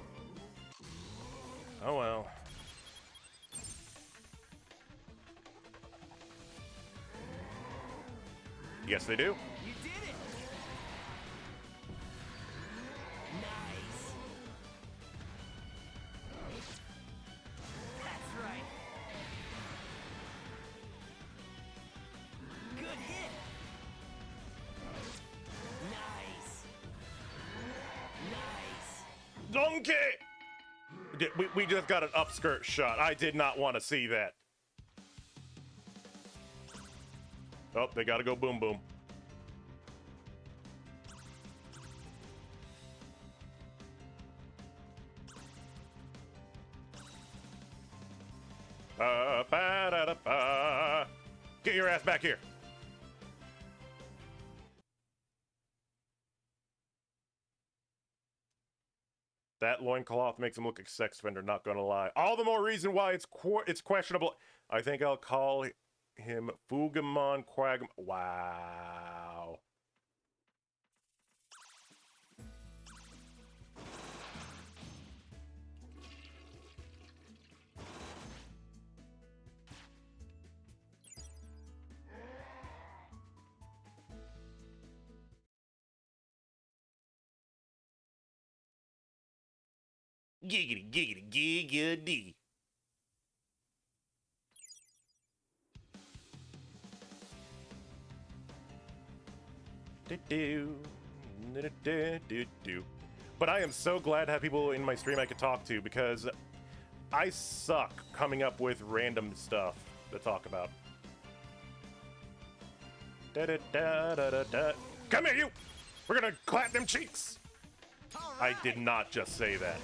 Speaker 1: Oh well. Yes, they do.
Speaker 2: You did it. Nice. That's right. Good hit. Nice. Nice.
Speaker 1: Donkey! We just got an upskirt shot. I did not want to see that. Oh, they gotta go boom boom. Get your ass back here. That loincloth makes him look like a sex offender, not gonna lie. All the more reason why it's questionable. I think I'll call him Fugamon Quagmon. Wow. Giggity, giggity, giggity. But I am so glad to have people in my stream I could talk to, because I suck coming up with random stuff to talk about. Come here, you! We're gonna clap them cheeks! I did not just say that.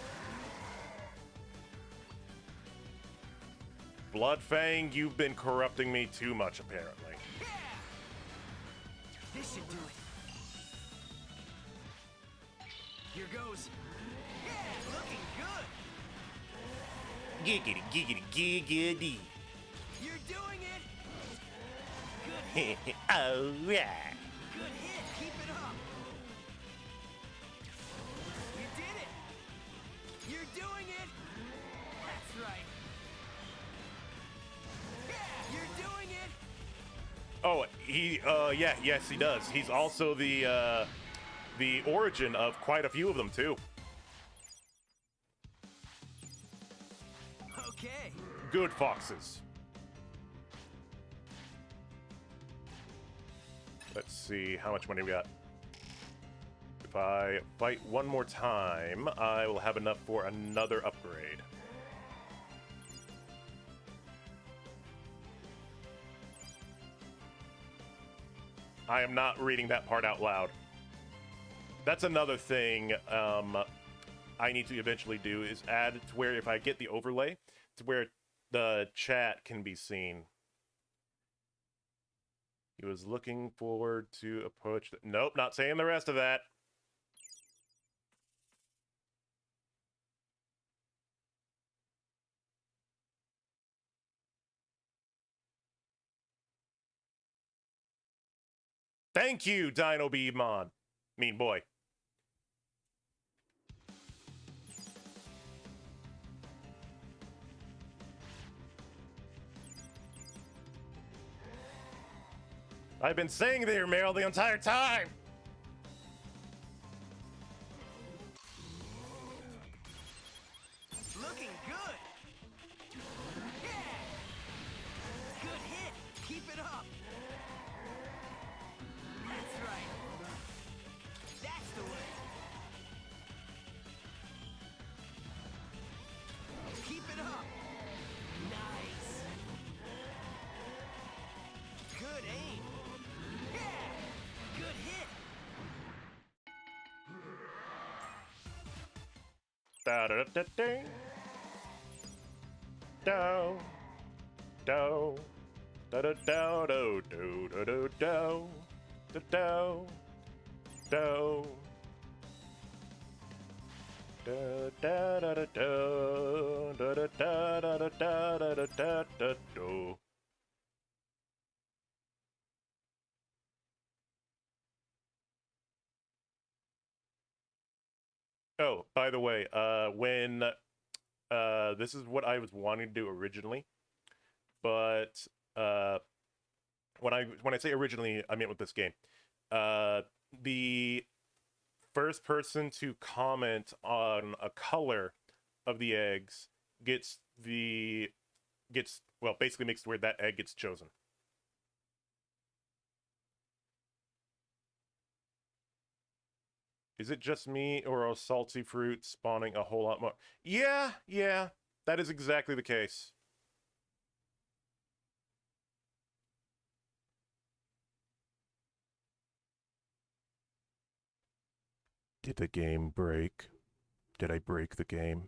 Speaker 1: Bloodfang, you've been corrupting me too much, apparently.
Speaker 2: This should do it. Here goes. Yeah, looking good.
Speaker 1: Giggity, giggity, giggity.
Speaker 2: You're doing it. Good hit.
Speaker 1: Oh, yeah.
Speaker 2: Good hit. Keep it up. You did it. You're doing it. That's right. Yeah, you're doing it.
Speaker 1: Oh, yes, he does. He's also the origin of quite a few of them, too.
Speaker 2: Okay.
Speaker 1: Good foxes. Let's see how much money we got. If I fight one more time, I will have enough for another upgrade. I am not reading that part out loud. That's another thing I need to eventually do, is add to where if I get the overlay, to where the chat can be seen. He was looking forward to approach the... Nope, not saying the rest of that. Thank you, Dino Beamon. Mean boy. I've been saying there, Meryl, the entire time.
Speaker 2: Looking good. Yeah. Good hit. Keep it up. That's right. That's the way. Keep it up. Nice. Good aim. Yeah. Good hit.
Speaker 1: Da da da da da do da da da do do do do do do do do da da da da do da da da da da da da da da do. Oh, by the way, when this is what I was wanting to do originally, but when I say originally, I meant with this game. The first person to comment on a color of the eggs gets well, basically makes it where that egg gets chosen. Is it just me, or are salty fruit spawning a whole lot more? Yeah, that is exactly the case. Did the game break? Did I break the game?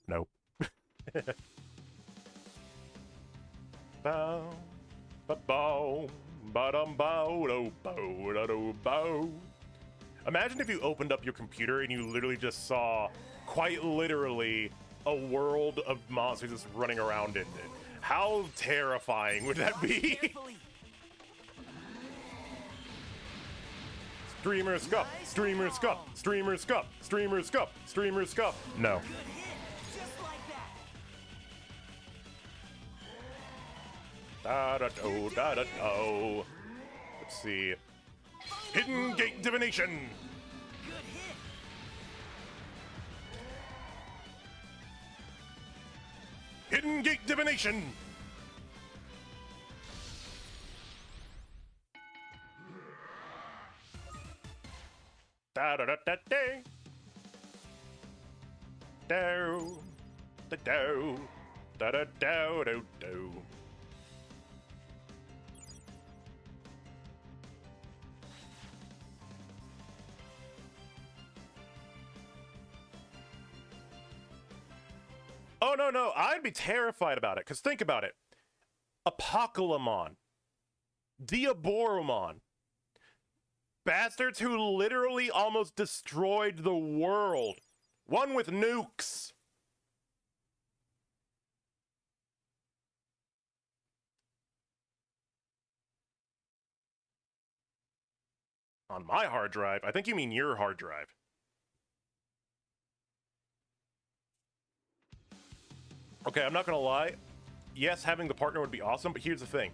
Speaker 1: Nope. Bow, ba-bow, ba-dum-bow, do-bow, da-do-bow. Imagine if you opened up your computer and you literally just saw, quite literally, a world of monsters just running around in it. How terrifying would that be? Streamer scuff, streamer scuff, streamer scuff, streamer scuff, streamer scuff. No.
Speaker 2: Good hit. Just like that.
Speaker 1: Da-da-do, da-da-do. Let's see. Hidden Gate Divination!
Speaker 2: Good hit.
Speaker 1: Hidden Gate Divination! Da-da-da-da-da! Do, da-do, da-da-do-do-do. Oh, no, I'd be terrified about it, because think about it. Apocalypse, Diaboromon, bastards who literally almost destroyed the world. One with nukes. On my hard drive? I think you mean your hard drive. Okay, I'm not gonna lie. Yes, having the partner would be awesome, but here's the thing.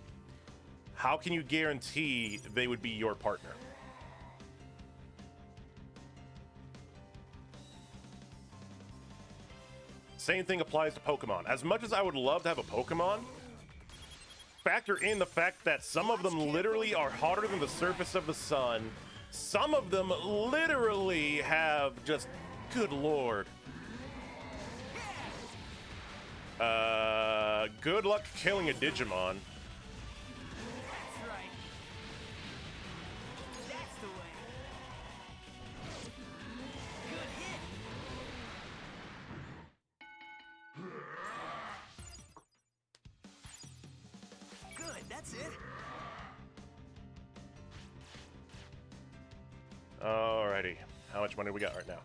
Speaker 1: How can you guarantee they would be your partner? Same thing applies to Pokemon. As much as I would love to have a Pokemon, factor in the fact that some of them literally are hotter than the surface of the sun. Some of them literally have just, good lord. Good luck killing a Digimon.
Speaker 2: That's right. That's the way. Good hit. Good, that's it.
Speaker 1: Alrighty. How much money we got right now?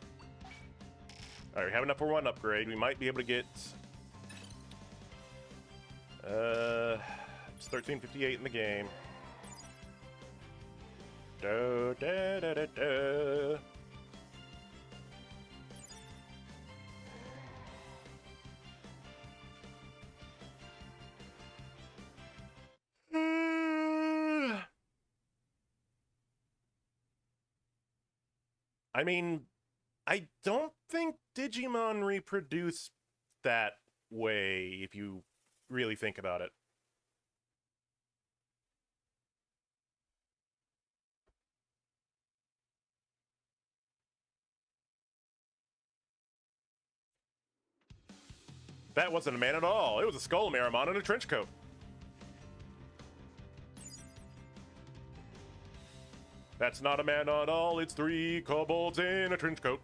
Speaker 1: Alright, we have enough for one upgrade. We might be able to get... it's 1358 in the game. Da, da, da, da, da. I mean, I don't think Digimon reproduce that way, if you really think about it. That wasn't a man at all. It was a Skull Marimon in a trench coat. That's not a man at all. It's 3 kobolds in a trench coat.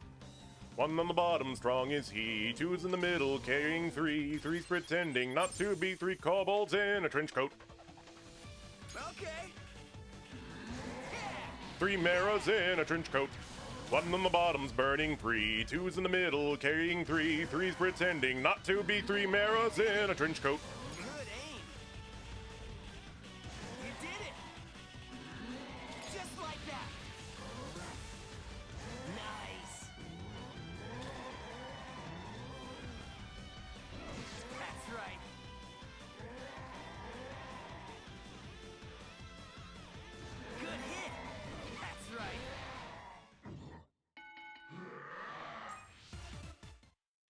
Speaker 1: 1 on the bottom, strong is he. 2's in the middle, carrying 3. 3's pretending not to be 3 kobolds in a trench coat.
Speaker 2: Okay.
Speaker 1: 3 Maras in a trench coat. 1 on the bottom's burning 3. 2's in the middle, carrying 3. 3's pretending not to be 3 Maras in a trench coat.
Speaker 2: Good aim. You did it. Just like that. Nice. That's right. Good hit. That's right.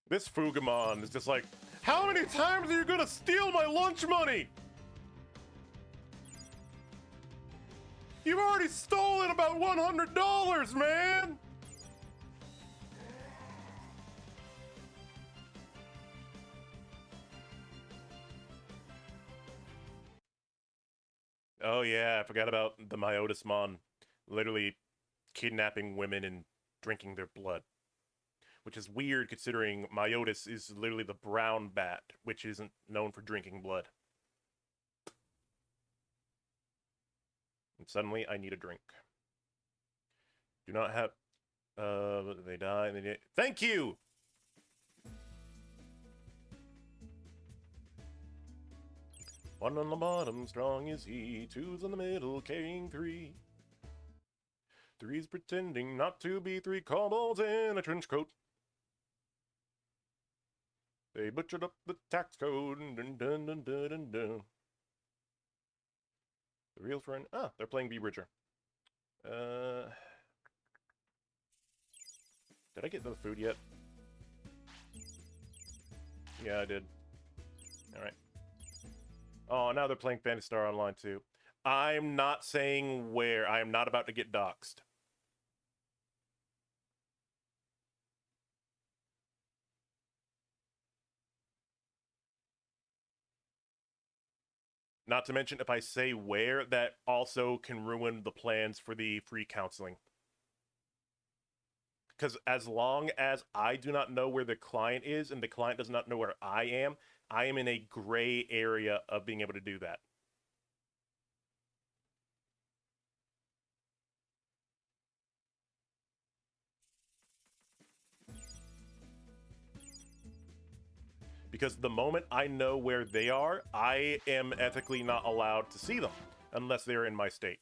Speaker 1: This Fugamon is just like, how many times are you gonna steal my lunch money? You've already stolen about $100, man! Oh yeah, I forgot about the Myotismon literally kidnapping women and drinking their blood. Which is weird considering Myotis is literally the brown bat, which isn't known for drinking blood. And suddenly I need a drink. Do not have... they die. Thank you! One on the bottom, strong is he. 2's in the middle, carrying 3. 3's pretending not to be 3 kobolds in a trench coat. They butchered up the tax code. Dun, dun, dun, dun, dun, dun. The real friend. Ah, they're playing B-Bridger. Did I get the food yet? Yeah, I did. Alright. Oh, now they're playing Phantasy Star Online too. I'm not saying where. I am not about to get doxxed. Not to mention, if I say where, that also can ruin the plans for the free counseling. Because as long as I do not know where the client is and the client does not know where I am in a gray area of being able to do that. because the moment I know where they are, I am ethically not allowed to see them unless they're in my state.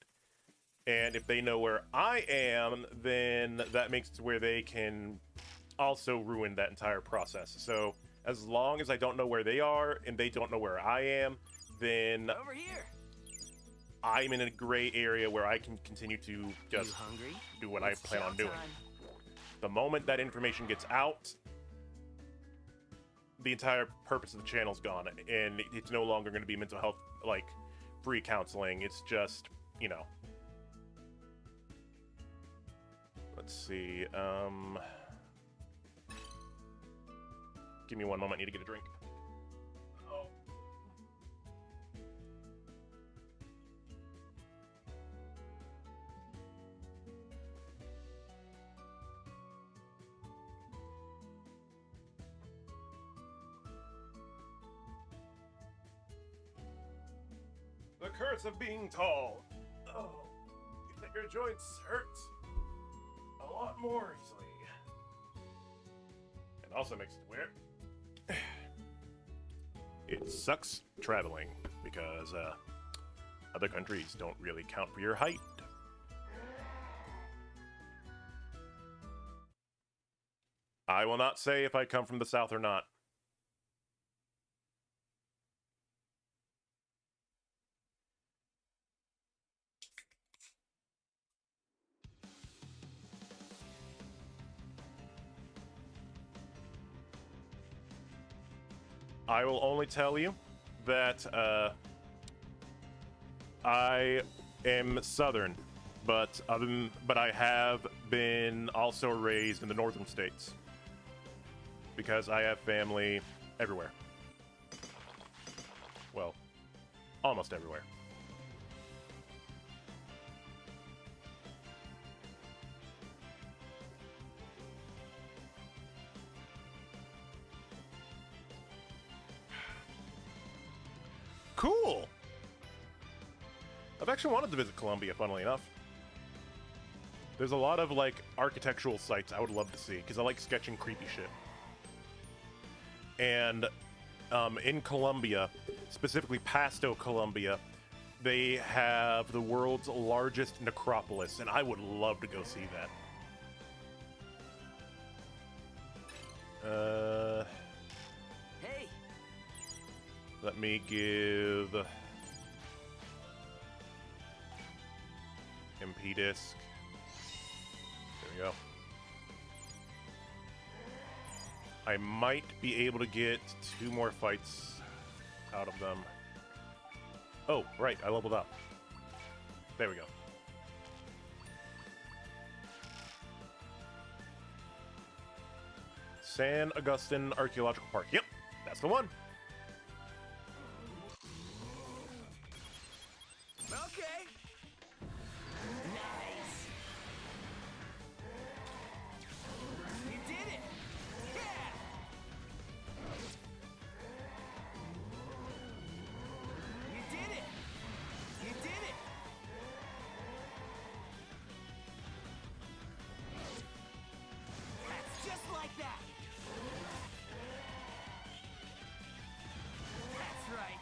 Speaker 1: And if they know where I am, then that makes it where they can also ruin that entire process. So as long as I don't know where they are and they don't know where I am, then
Speaker 2: Over here.
Speaker 1: I'm in a gray area where I can continue to just
Speaker 2: You hungry?
Speaker 1: do what
Speaker 2: It's
Speaker 1: I plan on
Speaker 2: chow
Speaker 1: doing.
Speaker 2: time.
Speaker 1: The moment that information gets out, the entire purpose of the channel's gone, and it's no longer going to be mental health, like, free counseling. It's just, you know. Let's see, give me one moment, I need to get a drink. Oh. The curse of being tall. Oh, you think your joints hurt a lot more easily. It also makes it weird. It sucks traveling because other countries don't really count for your height. I will not say if I come from the South or not. I will only tell you that I am Southern, but I have been also raised in the northern states because I have family everywhere. Well, almost everywhere. Cool! I've actually wanted to visit Colombia, funnily enough. There's a lot of, like, architectural sites I would love to see, because I like sketching creepy shit. And in Colombia, specifically Pasto, Colombia, they have the world's largest necropolis, and I would love to go see that.
Speaker 2: Hey.
Speaker 1: Let me give MP disc. There we go. I might be able to get 2 more fights out of them. Oh, right, I leveled up. There we go. San Agustin Archaeological Park. Yep, that's the one.
Speaker 2: Okay. Nice. You did it. Yeah. You did it. You did it. That's just like that. That's right.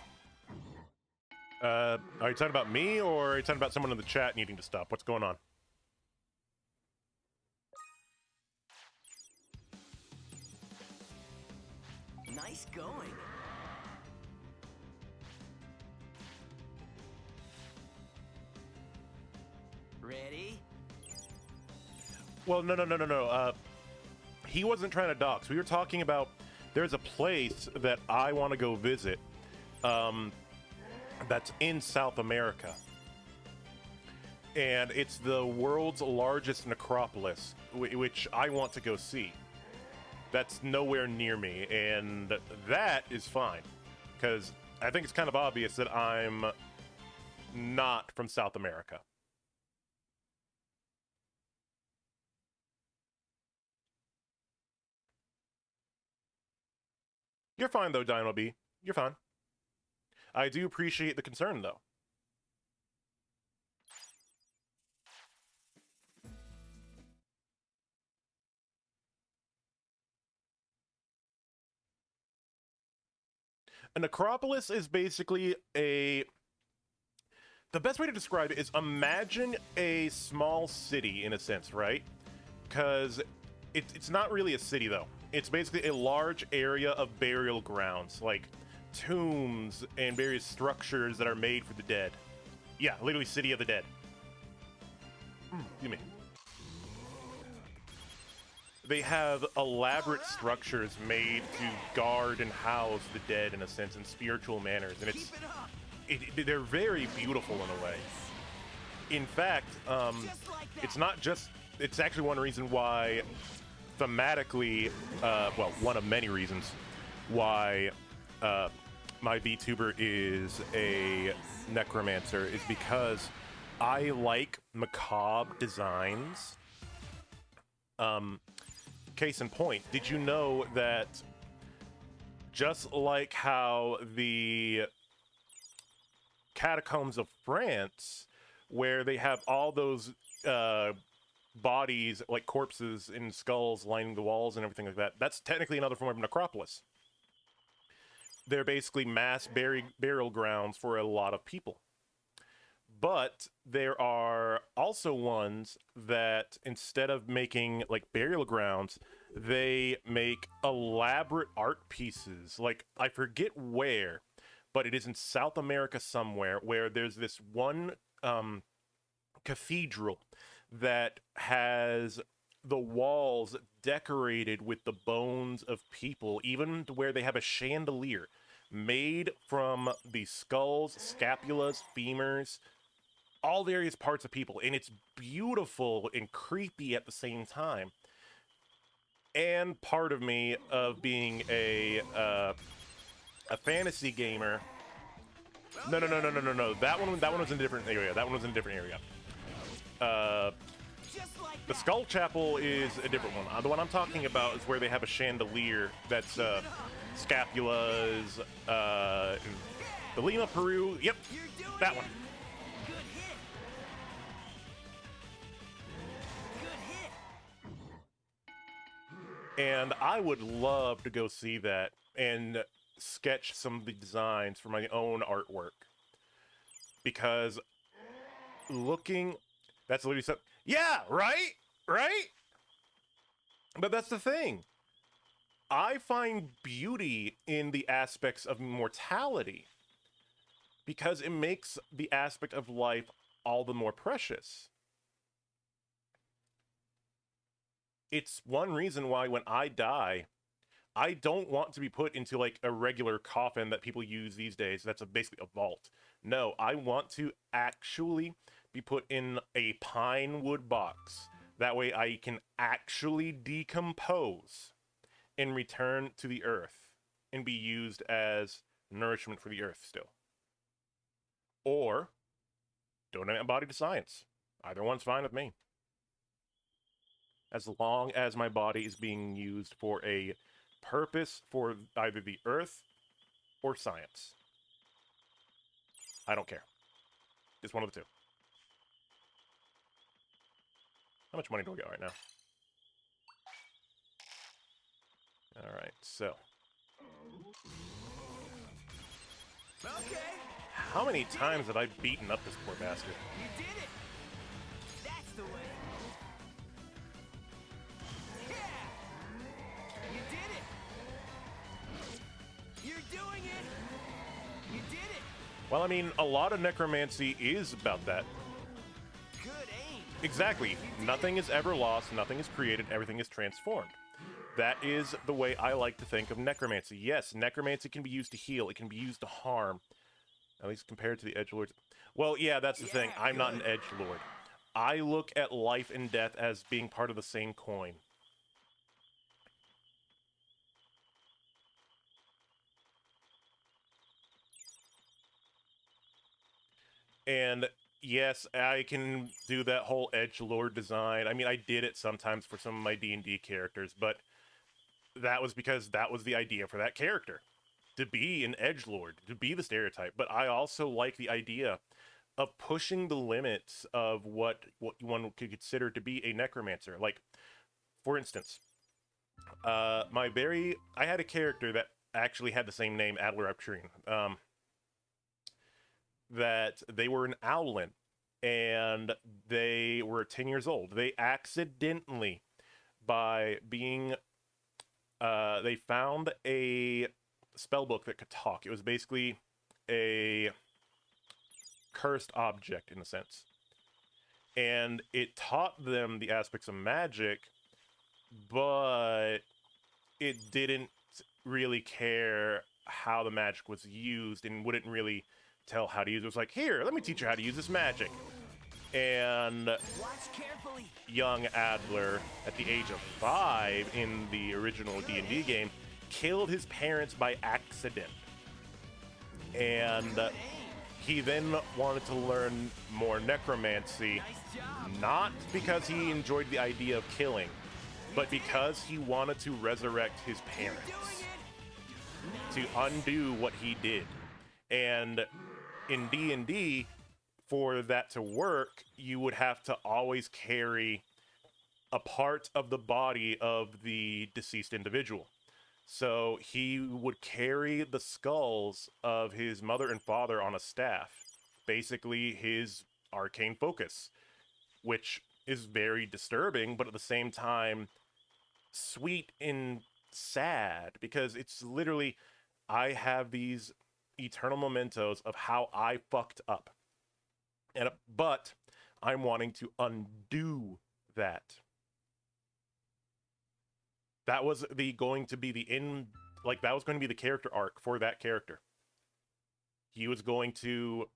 Speaker 1: Are you talking about me, or are you talking about someone in the chat needing to stop? What's going on?
Speaker 2: Nice going. Ready?
Speaker 1: Well, no. He wasn't trying to dox. We were talking about there's a place that I want to go visit that's in South America. And it's the world's largest necropolis, which I want to go see. That's nowhere near me, and that is fine. Because I think it's kind of obvious that I'm not from South America. You're fine, though, Dino B. You're fine. I do appreciate the concern, though. A necropolis is basically a... The best way to describe it is imagine a small city, in a sense, right? Because it's not really a city, though. It's basically a large area of burial grounds, like tombs and various structures that are made for the dead. Yeah, literally City of the Dead. Excuse me. They have elaborate structures made to guard and house the dead, in a sense, in spiritual manners, and they're very beautiful in a way. In fact, it's not just... It's actually one reason why, thematically, well, one of many reasons why my VTuber is a necromancer, is because I like macabre designs. Case in point, did you know that just like how the catacombs of France, where they have all those bodies, like corpses and skulls lining the walls and everything like that, that's technically another form of necropolis. They're basically mass burial grounds for a lot of people. But there are also ones that, instead of making like burial grounds, they make elaborate art pieces. Like, I forget where, but it is in South America somewhere, where there's this one cathedral that has the walls decorated with the bones of people, even to where they have a chandelier made from the skulls, scapulas, femurs, all various parts of people, and it's beautiful and creepy at the same time. And part of me, of being a fantasy gamer... No. That one was in a different area. The Skull Chapel is a different one. The one I'm talking about is where they have a chandelier that's scapulas, the Lima, Peru. Yep, that one. And I would love to go see that and sketch some of the designs for my own artwork. Because looking... That's literally something... Yeah, right? Right? But that's the thing. I find beauty in the aspects of mortality, because it makes the aspect of life all the more precious. It's one reason why when I die, I don't want to be put into like a regular coffin that people use these days. That's basically a vault. No, I want to actually be put in a pine wood box. That way I can actually decompose and return to the earth and be used as nourishment for the earth still. Or donate my body to science. Either one's fine with me. As long as my body is being used for a purpose for either the earth or science. I don't care. It's one of the two. How much money do we got right now? Alright, so.
Speaker 2: Okay.
Speaker 1: How many times have I beaten up this poor bastard?
Speaker 2: You did it. That's the way. Yeah. You did it. You're doing it. You did it.
Speaker 1: Well, I mean, a lot of necromancy is about that.
Speaker 2: Good aim.
Speaker 1: Exactly. Nothing is ever lost, nothing is created, everything is transformed. That is the way I like to think of necromancy. Yes, necromancy can be used to heal, it can be used to harm. At least compared to the edgelords. Well, yeah, that's the thing. I'm not an edgelord. I look at life and death as being part of the same coin. And yes, I can do that whole edgelord design. I mean, I did it sometimes for some of my D&D characters, but that was because that was the idea for that character. To be an edgelord, to be the stereotype. But I also like the idea of pushing the limits of what one could consider to be a necromancer. Like, for instance, I had a character that actually had the same name, Adler Uptrine. That they were an owlin, and they were 10 years old. They accidentally, by being, they found a spell book that could talk. It was basically a cursed object in a sense. And it taught them the aspects of magic, but it didn't really care how the magic was used and wouldn't really tell how to use it. It was like, here, let me teach you how to use this magic. And young Adler, at the age of 5 in the original D&D game, killed his parents by accident. And he then wanted to learn more necromancy, not because he enjoyed the idea of killing, but because he wanted to resurrect his parents, to undo what he did. And in D&D, for that to work, you would have to always carry a part of the body of the deceased individual. So he would carry the skulls of his mother and father on a staff, basically his arcane focus, which is very disturbing, but at the same time sweet and sad, because it's literally, I have these eternal mementos of how I fucked up. But I'm wanting to undo that. That was going to be the that was going to be the character arc for that character. He was going to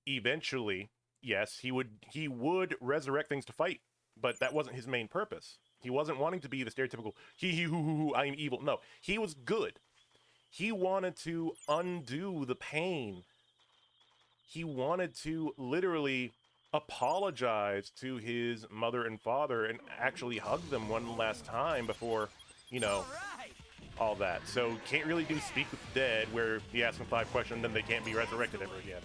Speaker 1: eventually, yes, he would resurrect things to fight, but that wasn't his main purpose. He wasn't wanting to be the stereotypical hee hoo hoo hoo, I'm evil. No, he was good. He wanted to undo the pain. He wanted to literally apologize to his mother and father and actually hug them one last time before, all that. So can't really do Speak with the Dead, where you ask them 5 questions and then they can't be resurrected ever again.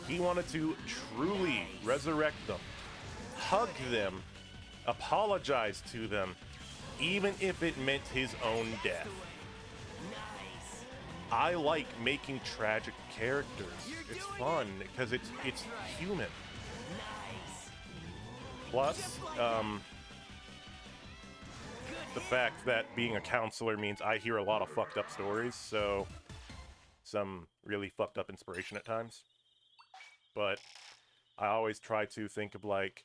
Speaker 1: He wanted to truly resurrect them, hug them, apologize to them, even if it meant his own death. I like making tragic characters. It's fun because it's human. Plus, the fact that being a counselor means I hear a lot of fucked up stories, so some really fucked up inspiration at times. But I always try to think of, like,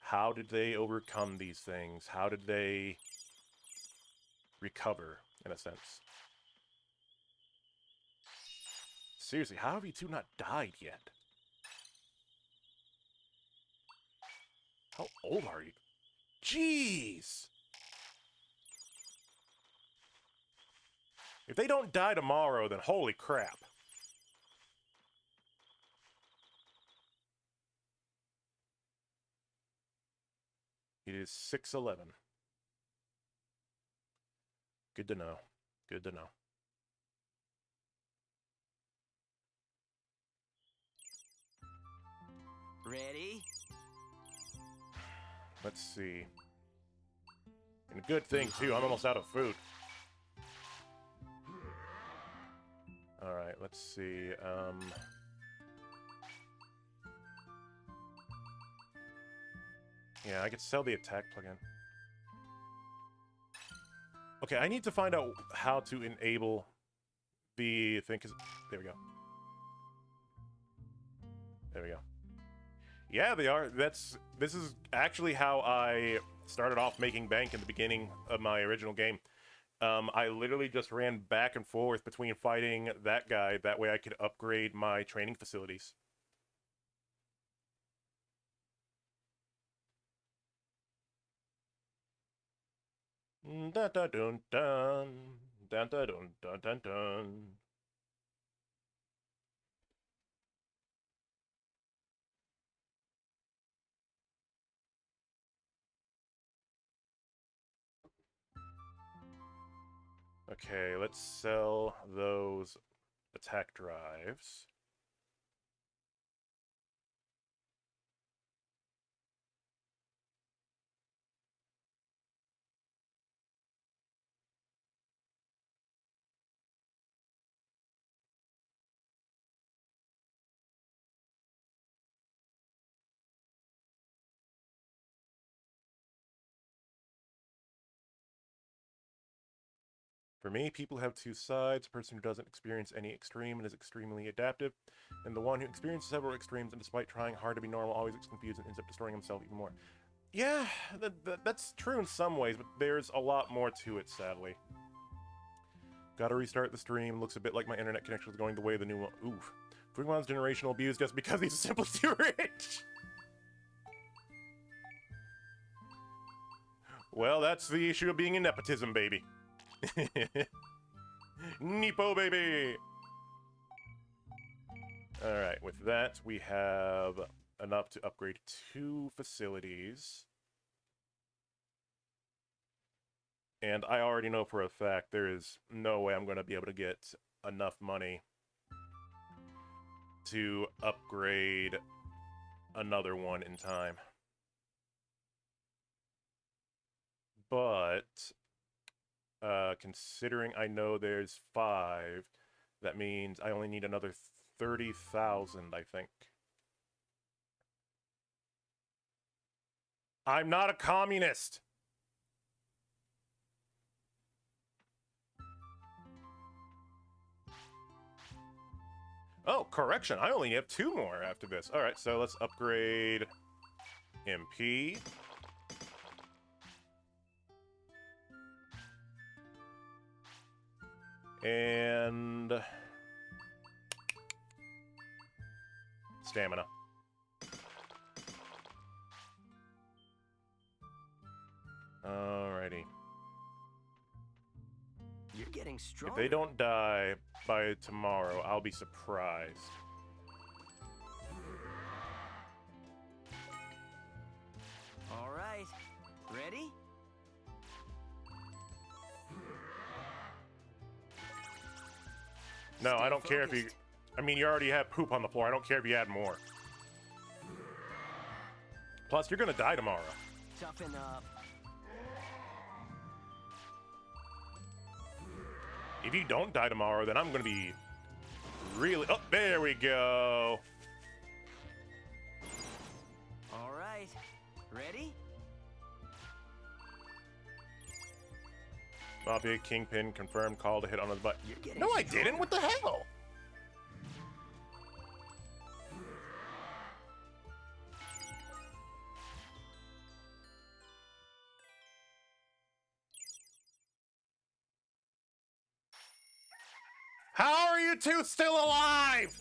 Speaker 1: how did they overcome these things? How did they recover, in a sense? Seriously, how have you two not died yet? How old are you? Jeez! If they don't die tomorrow, then holy crap. It is 6:11. Good to know. Good to know.
Speaker 2: Ready?
Speaker 1: Let's see. And a good thing, too, I'm almost out of food. Alright, let's see. Yeah, I could sell the attack plugin. Okay, I need to find out how to enable the thing, because... There we go. There we go. Yeah, they are. This is actually how I started off making bank in the beginning of my original game. I literally just ran back and forth between fighting that guy. That way I could upgrade my training facilities. Dun dun dun dun. Dun dun dun dun dun dun. Okay, let's sell those attack drives. For me, people have two sides: a person who doesn't experience any extreme and is extremely adaptive, and the one who experiences several extremes and despite trying hard to be normal, always gets confused and ends up destroying himself even more. Yeah, that's true in some ways, but there's a lot more to it, sadly. Gotta restart the stream. Looks a bit like my internet connection is going the way of the new one. Oof. Fuimon's generational abuse just because he's simply too rich! Well, that's the issue of being in nepotism, baby. Nepo, baby! Alright, with that, we have enough to upgrade 2 facilities. And I already know for a fact there is no way I'm going to be able to get enough money to upgrade another one in time. But, considering I know there's 5, that means I only need another 30,000, I think. I'm not a communist! Oh, correction, I only have 2 more after this. Alright, so let's upgrade MP. And stamina. Alrighty.
Speaker 2: You're getting stronger.
Speaker 1: If they don't die by tomorrow, I'll be surprised.
Speaker 2: All right. Ready?
Speaker 1: No,
Speaker 2: Stay
Speaker 1: I don't care if you...
Speaker 2: focused.
Speaker 1: I mean, you already have poop on the floor. I don't care if you add more. Plus, you're gonna die tomorrow.
Speaker 2: Toughen up.
Speaker 1: If you don't die tomorrow, then I'm gonna be really... Oh, there we go.
Speaker 2: All right. Ready?
Speaker 1: Mafia Kingpin confirmed call to hit on his butt.
Speaker 2: You're getting
Speaker 1: No, I
Speaker 2: stronger.
Speaker 1: didn't. What the hell? How are you two still alive?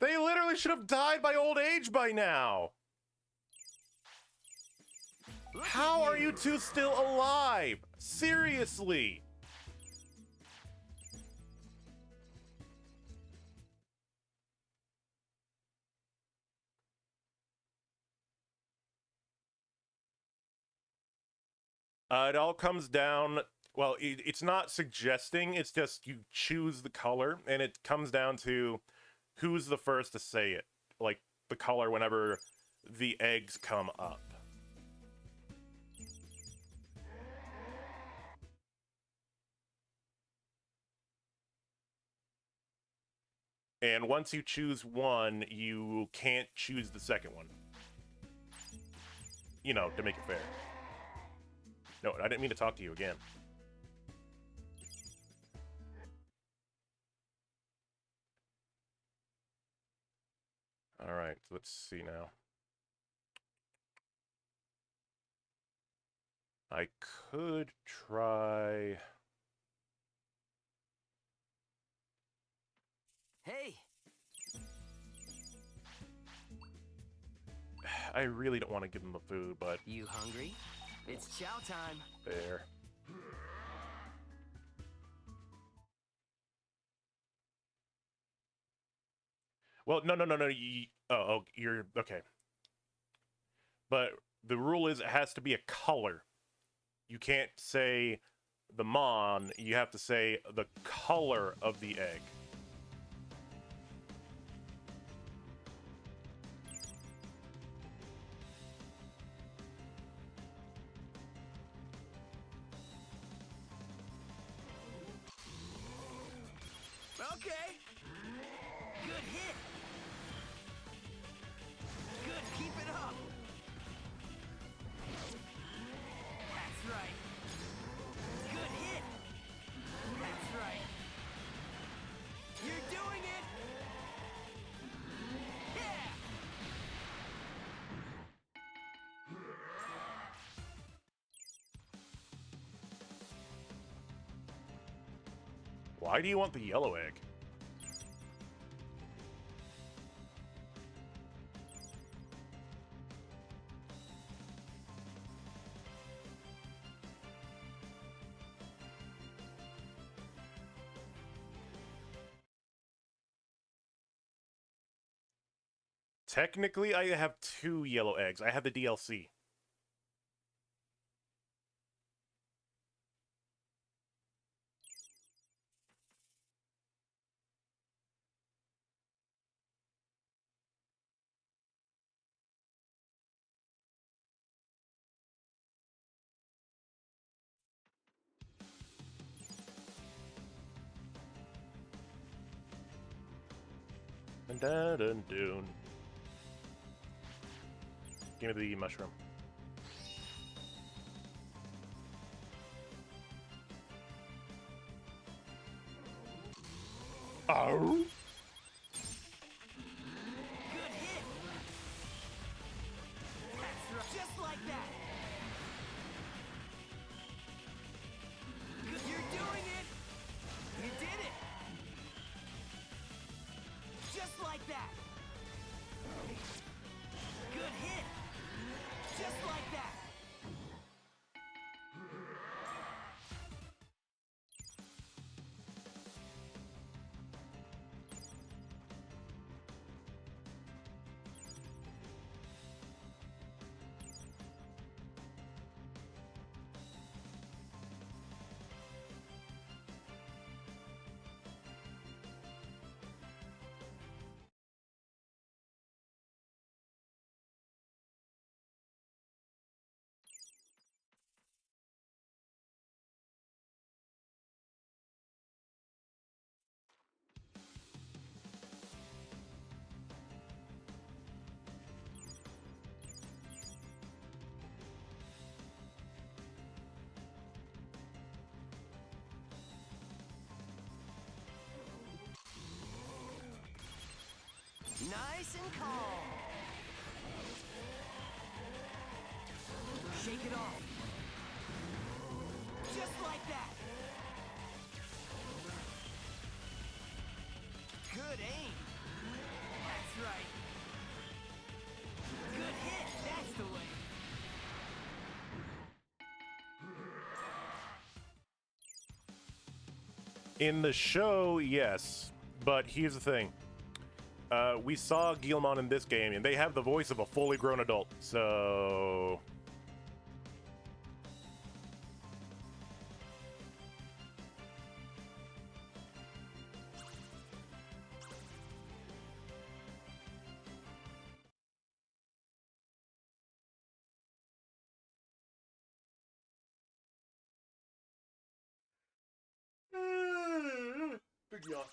Speaker 1: They literally should have died by old age by now.
Speaker 2: Look
Speaker 1: How
Speaker 2: at
Speaker 1: are you two still alive? Seriously. It all comes down, well, it's not suggesting, it's just you choose the color, and it comes down to who's the first to say it. Like, the color whenever the eggs come up. And once you choose one, you can't choose the second one. You know, to make it fair. No, I didn't mean to talk to you again. Alright, so let's see now. I could try...
Speaker 2: Hey.
Speaker 1: I really don't want to give them the food, but...
Speaker 2: You hungry? It's chow time.
Speaker 1: There. Well, no. Oh, you're... Okay. But the rule is it has to be a color. You can't say the mon, you have to say the color of the egg.
Speaker 2: Okay. Good
Speaker 1: Why do you want the yellow egg? Technically, I have 2 yellow eggs. I have the DLC. Dun dun dun. Give me the mushroom. Oh.
Speaker 2: Good hit. That's right. Just like that. Good. You're doing it. You did it. Just like that. Good hit. Just like that. Nice and calm. Shake it off. Just like that. Good aim. That's right. Good hit. That's the way.
Speaker 1: In the show, yes. But here's the thing. We saw Guilmon in this game, and they have the voice of a fully grown adult, so... Big yawn.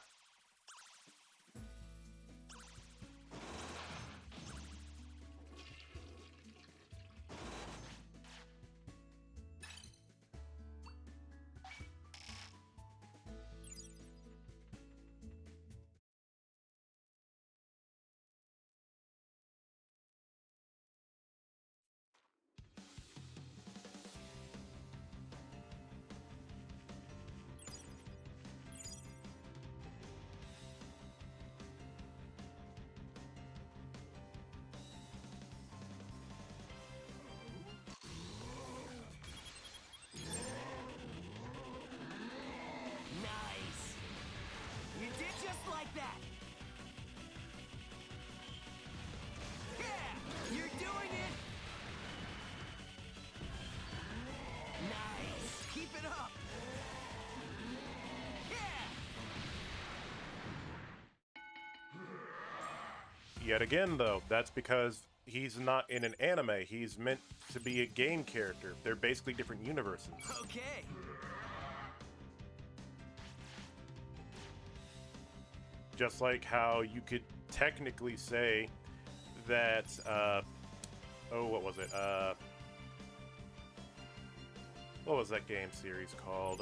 Speaker 2: Nice. You did just like that. Yeah, you're doing it. Nice. Keep it up. Yeah.
Speaker 1: Yet again, though, that's because he's not in an anime. He's meant to be a game character. They're basically different universes.
Speaker 2: Okay.
Speaker 1: Just like how you could technically say that, oh, what was it? What was that game series called?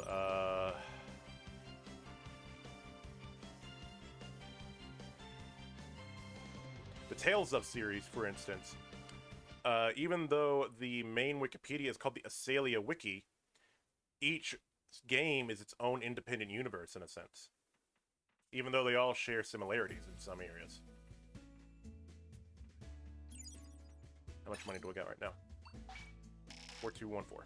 Speaker 1: The Tales of series, for instance. Even though the main Wikipedia is called the Asalia Wiki, each game is its own independent universe in a sense, even though they all share similarities in some areas. How much money do I got right now? 4214.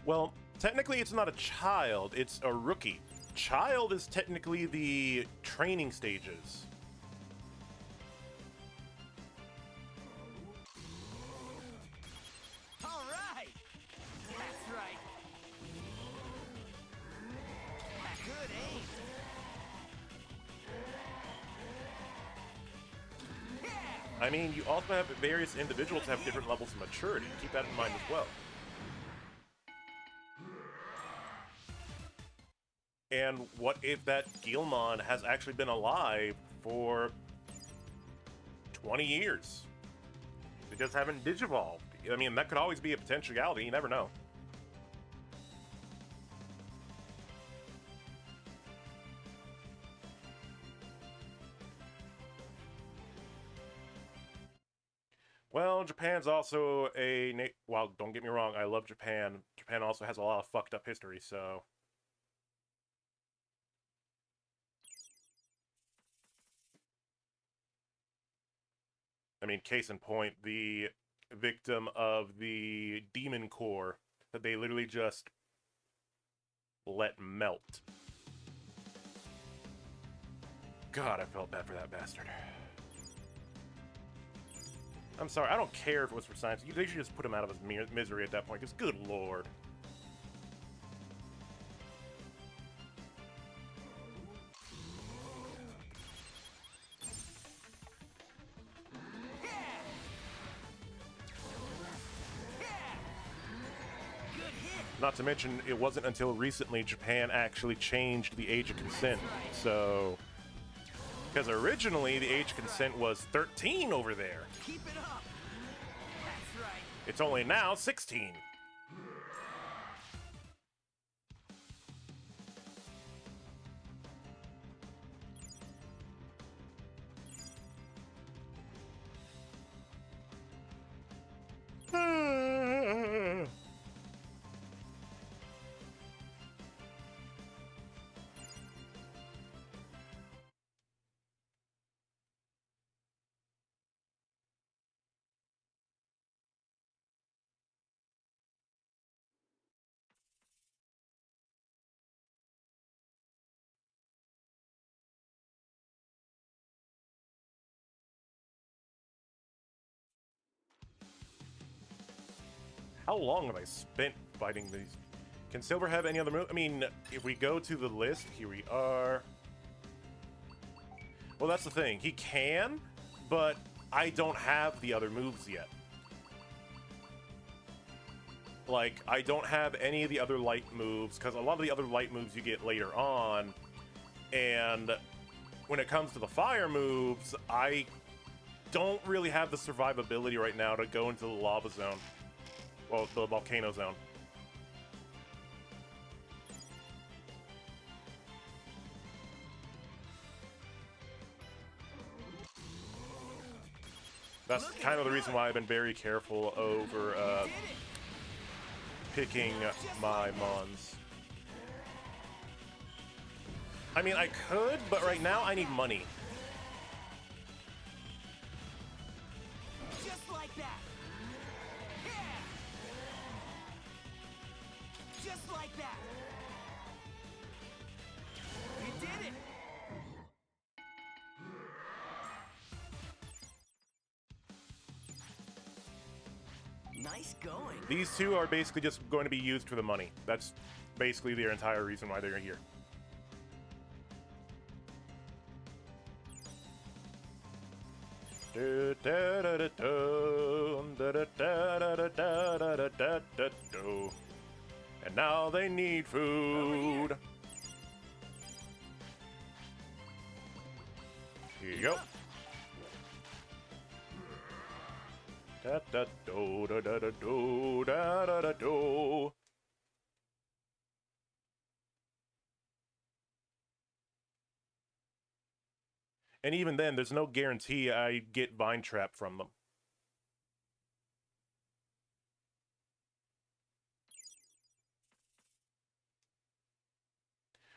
Speaker 1: Well, technically it's not a child, it's a rookie. Child is technically the training stages.
Speaker 2: All right. That's right. Good aim.
Speaker 1: I mean, you also have various individuals have different levels of maturity. Keep that in mind as well. And what if that Gilmon has actually been alive for 20 years? They just haven't digivolved. I mean, that could always be a potentiality. You never know. Well, Japan's also well, don't get me wrong, I love Japan. Japan also has a lot of fucked up history, so... I mean, case in point, the victim of the Demon Core that they literally just let melt. God, I felt bad for that bastard. I'm sorry, I don't care if it was for science. They should just put him out of his misery at that point, because good lord. Not to mention, it wasn't until recently Japan actually changed the age of consent, so... Because originally, the age of consent was 13 over there.
Speaker 2: Keep it up. That's right.
Speaker 1: It's only now 16. How long have I spent fighting these? Can Silver have any other move? I mean, if we go to the list, here we are. Well, that's the thing. He can, but I don't have the other moves yet. Like, I don't have any of the other light moves, because a lot of the other light moves you get later on. And when it comes to the fire moves, I don't really have the survivability right now to go into the lava zone. Well, the volcano zone. That's kind of the reason why I've been very careful over picking my mons. I mean, I could, but right now I need money.
Speaker 2: Just like that. Yeah. Just like that. You did it. Nice going.
Speaker 1: These two are basically just going to be used for the money. That's basically their entire reason why they're here. And now they need food. Here you go. And even then, there's no guarantee I get Vine Trap from them.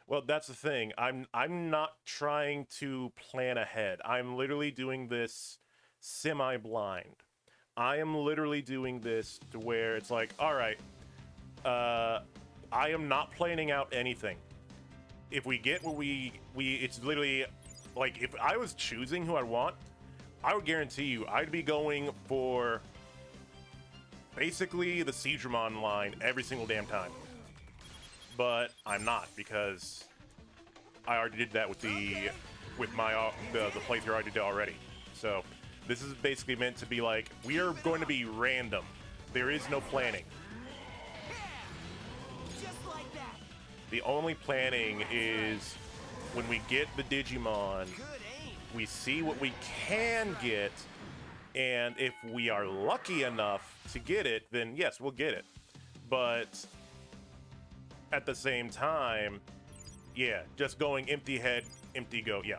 Speaker 1: Well, that's the thing. I'm not trying to plan ahead. I'm literally doing this semi-blind. I am literally doing this to where it's like, all right, I am not planning out anything. If we get what it's literally like if I was choosing who I want, I would guarantee you I'd be going for basically the Digimon line every single damn time. But I'm not, because I already did that with the playthrough I did already. So this is basically meant to be like, we are going to be random. There is no planning.
Speaker 2: Just like that.
Speaker 1: The only planning is when we get the Digimon,
Speaker 2: Good aim.
Speaker 1: we see what we can get, and if we are lucky enough to get it, then yes, we'll get it. But at the same time, yeah, just going empty head, empty go, yeah.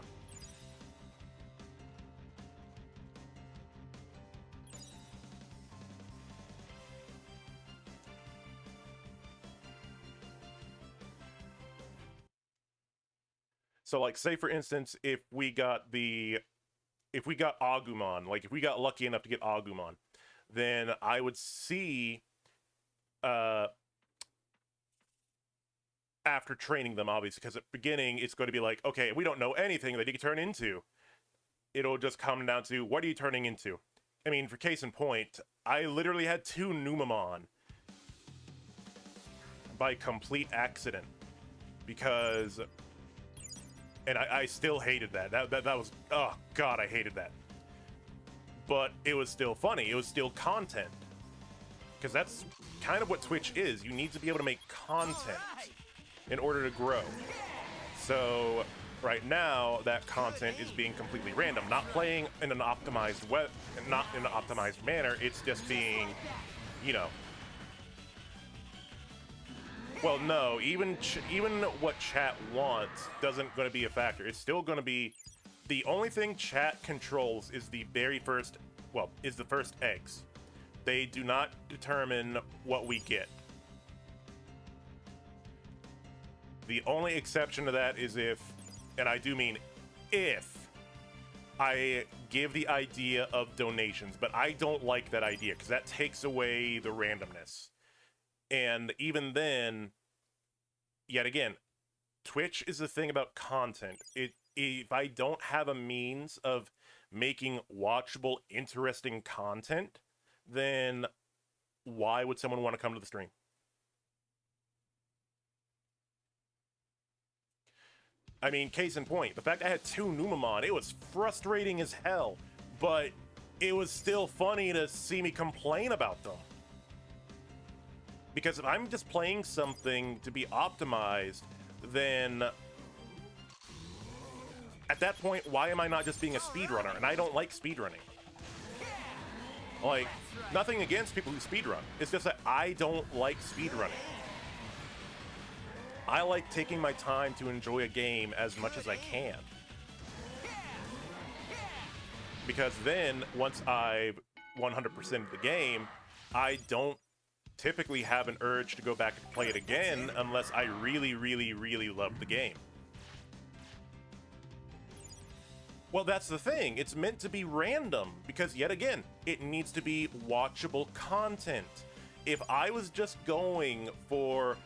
Speaker 1: So like, say for instance, if we got Agumon, like if we got lucky enough to get Agumon, then I would see after training them, obviously, because at the beginning it's going to be like, okay, we don't know anything that he can turn into. It'll just come down to, what are you turning into? I mean, for case in point, I literally had 2 Numamon by complete accident, because, and I still hated that. That was, oh god, I hated that. But it was still funny. It was still content, because that's kind of what Twitch is. You need to be able to make content in order to grow. So right now, that content is being completely random, not playing in an optimized not in an optimized manner. It's just being, you know. Well, no, even what chat wants doesn't going to be a factor. It's still going to be, the only thing chat controls is the very first, well, is the first eggs. They do not determine what we get. The only exception to that is if, and I do mean if, I give the idea of donations, but I don't like that idea because that takes away the randomness. And even then, yet again, Twitch is the thing about content. If I don't have a means of making watchable, interesting content, then why would someone want to come to the stream? I mean, case in point, the fact I had 2 Numamon, it was frustrating as hell, but it was still funny to see me complain about them. Because if I'm just playing something to be optimized, then at that point, why am I not just being a speedrunner? And I don't like speedrunning. Like, nothing against people who speedrun. It's just that I don't like speedrunning. I like taking my time to enjoy a game as much as I can. Because then, once I've 100%ed the game, I don't typically have an urge to go back and play it again unless I really, really, really love the game. Well, that's the thing. It's meant to be random because, yet again, it needs to be watchable content. If I was just going for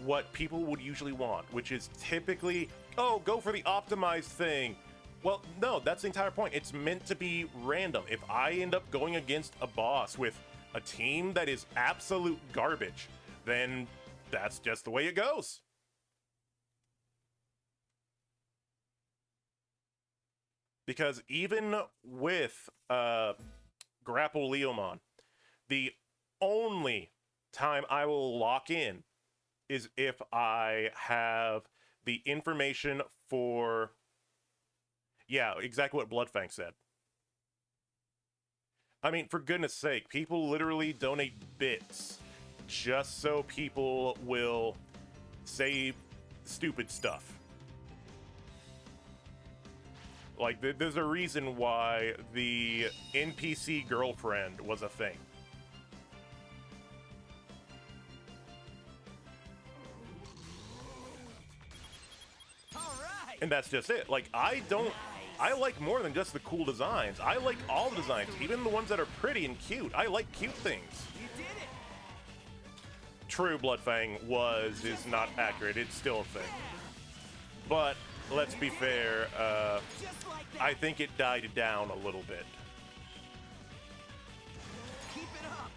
Speaker 1: what people would usually want, which is typically, oh, go for the optimized thing. Well, no, that's the entire point. It's meant to be random. If I end up going against a boss with a team that is absolute garbage, then that's just the way it goes. Because even with Grapple Leomon, the only time I will lock in is if I have the information for, yeah, exactly what Bloodfang said. I mean, for goodness sake, people literally donate bits just so people will say stupid stuff. Like, there's a reason why the NPC girlfriend was a thing. And that's just it. Like, I like more than just the cool designs. I like all the designs, even the ones that are pretty and cute. I like cute things.
Speaker 2: You did it.
Speaker 1: True, Bloodfang is not accurate. It's still a thing. But let's be fair,
Speaker 2: Just like that.
Speaker 1: I think it died down a little bit.
Speaker 2: Keep it up.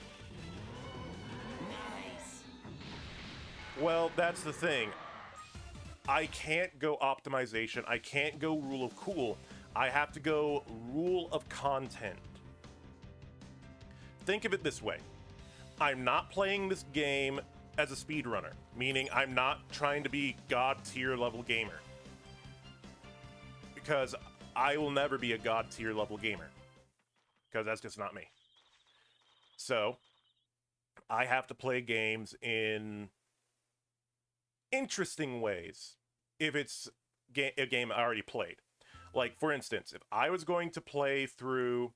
Speaker 2: Nice.
Speaker 1: Well, that's the thing. I can't go optimization. I can't go rule of cool. I have to go rule of content. Think of it this way. I'm not playing this game as a speedrunner, meaning I'm not trying to be god tier level gamer. Because I will never be a god tier level gamer. Because that's just not me. So, I have to play games in interesting ways if it's a game I already played. Like, for instance, if I was going to play through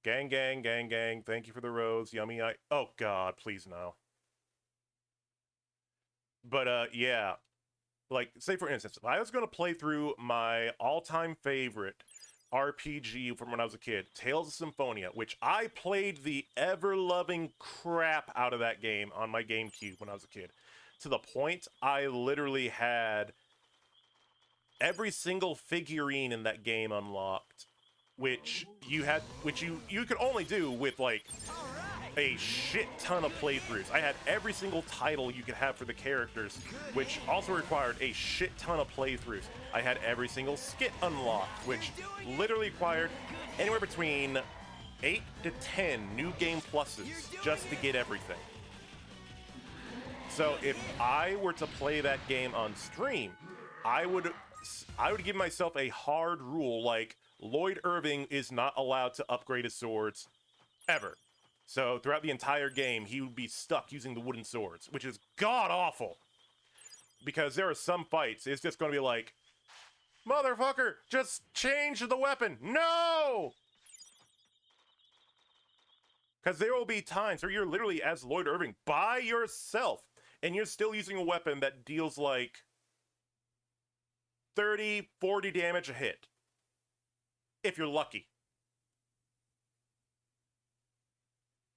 Speaker 1: Gang, gang, gang, gang, thank you for the rose, yummy, oh god, please no. But, yeah. Like, say for instance, if I was going to play through my all-time favorite RPG from when I was a kid, Tales of Symphonia, which I played the ever-loving crap out of that game on my GameCube when I was a kid, to the point I literally had every single figurine in that game unlocked, which you could only do with like a shit ton of playthroughs. I had every single title you could have for the characters, which also required a shit ton of playthroughs. I had every single skit unlocked, which literally required anywhere between 8 to 10 new game pluses just to get everything. So if I were to play that game on stream, I would give myself a hard rule like Lloyd Irving is not allowed to upgrade his swords ever. So throughout the entire game, he would be stuck using the wooden swords, which is god-awful. Because there are some fights, it's just going to be like, motherfucker, just change the weapon. No! Because there will be times where you're literally, as Lloyd Irving, by yourself, and you're still using a weapon that deals like 30, 40 damage a hit. If you're lucky.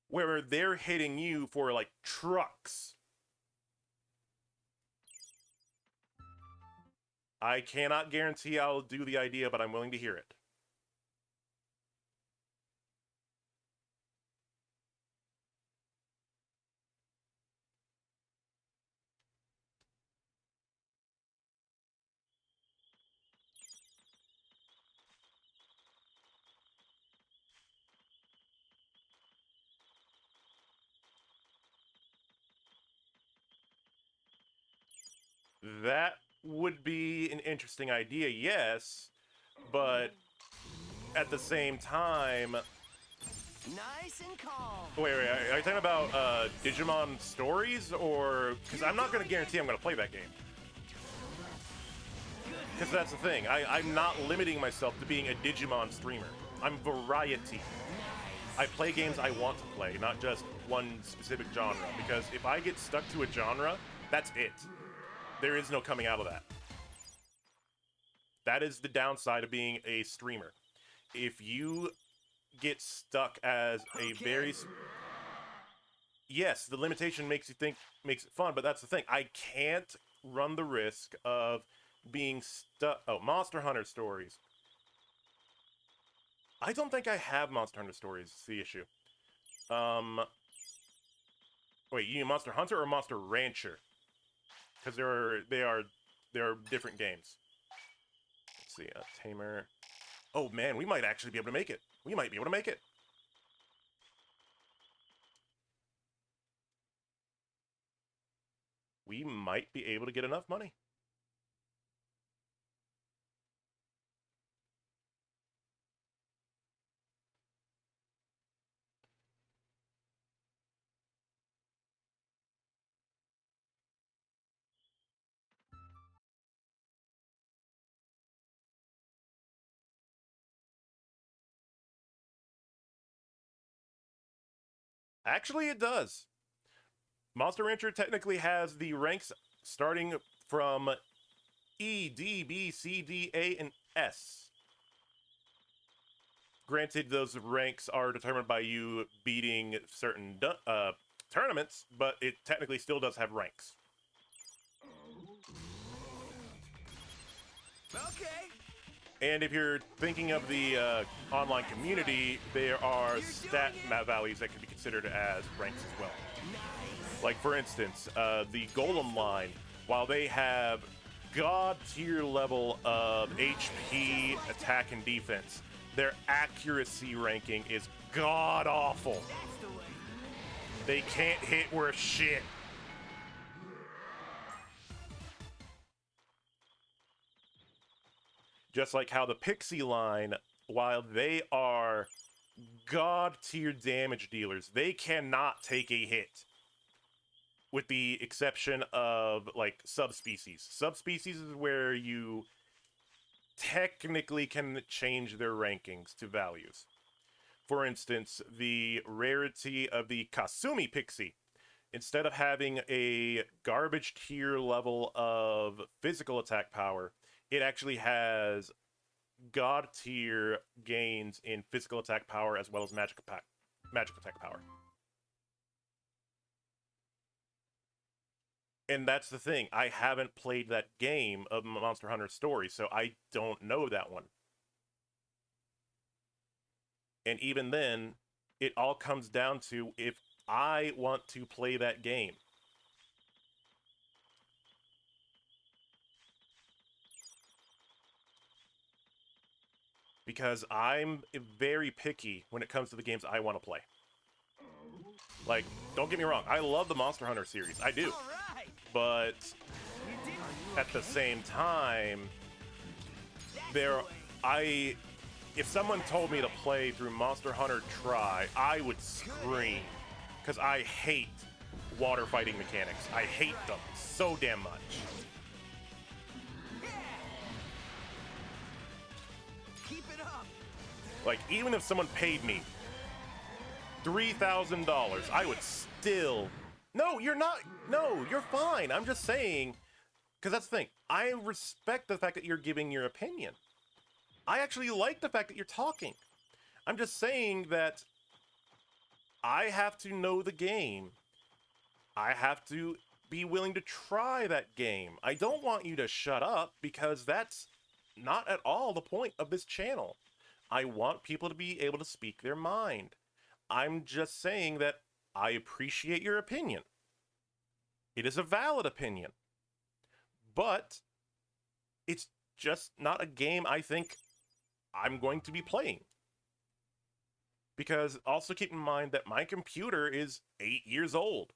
Speaker 1: Where they're hitting you for like trucks. I cannot guarantee I'll do the idea, but I'm willing to hear it. That would be an interesting idea, yes, but at the same time...
Speaker 2: Nice and calm.
Speaker 1: Wait, are you talking about Digimon stories, or... Because I'm not going to guarantee I'm going to play that game. Because that's the thing, I'm not limiting myself to being a Digimon streamer. I'm variety. I play games I want to play, not just one specific genre, because if I get stuck to a genre, that's it. There is no coming out of that. That is the downside of being a streamer. If you get stuck as a very... Yes, the limitation makes it fun, but that's the thing. I can't run the risk of being stuck... Oh, Monster Hunter stories. I don't think I have Monster Hunter stories, is the issue. Wait, you mean Monster Hunter or Monster Rancher? Because they are different games. Let's see, Tamer. Oh man, we might actually be able to make it. We might be able to make it. We might be able to get enough money. Actually, it does. Monster Rancher technically has the ranks starting from E, D, B, C, D, A, and S. Granted, those ranks are determined by you beating certain tournaments, but it technically still does have ranks.
Speaker 2: Okay.
Speaker 1: And if you're thinking of the online community, there are stat values that can be considered as ranks as well. Like, for instance, the Golem line, while they have god tier level of HP, attack, and defense, their accuracy ranking is god awful. They can't hit worth shit. Just like how the Pixie line, while they are god tier damage dealers, they cannot take a hit. With the exception of like subspecies. Subspecies is where you technically can change their rankings to values. For instance, the rarity of the Kasumi Pixie. Instead of having a garbage tier level of physical attack power, it actually has god tier gains in physical attack power as well as magic attack power. And that's the thing. I haven't played that game of Monster Hunter Story, so I don't know that one. And even then, it all comes down to if I want to play that game. Because I'm very picky when it comes to the games I want to play. Like, don't get me wrong, I love the Monster Hunter series. I do. But at the same time, if someone told me to play through Monster Hunter Tri, I would scream. Because I hate water fighting mechanics. I hate them so damn much.
Speaker 2: Keep it up.
Speaker 1: Like, even if someone paid me $3,000, I would still... No, you're not. No, you're fine. I'm just saying, because that's the thing. I respect the fact that you're giving your opinion. I actually like the fact that you're talking. I'm just saying that I have to know the game. I have to be willing to try that game. I don't want you to shut up because that's not at all the point of this channel. I want people to be able to speak their mind. I'm just saying that I appreciate your opinion. It is a valid opinion. But it's just not a game I think I'm going to be playing. Because also keep in mind that my computer is 8 years old.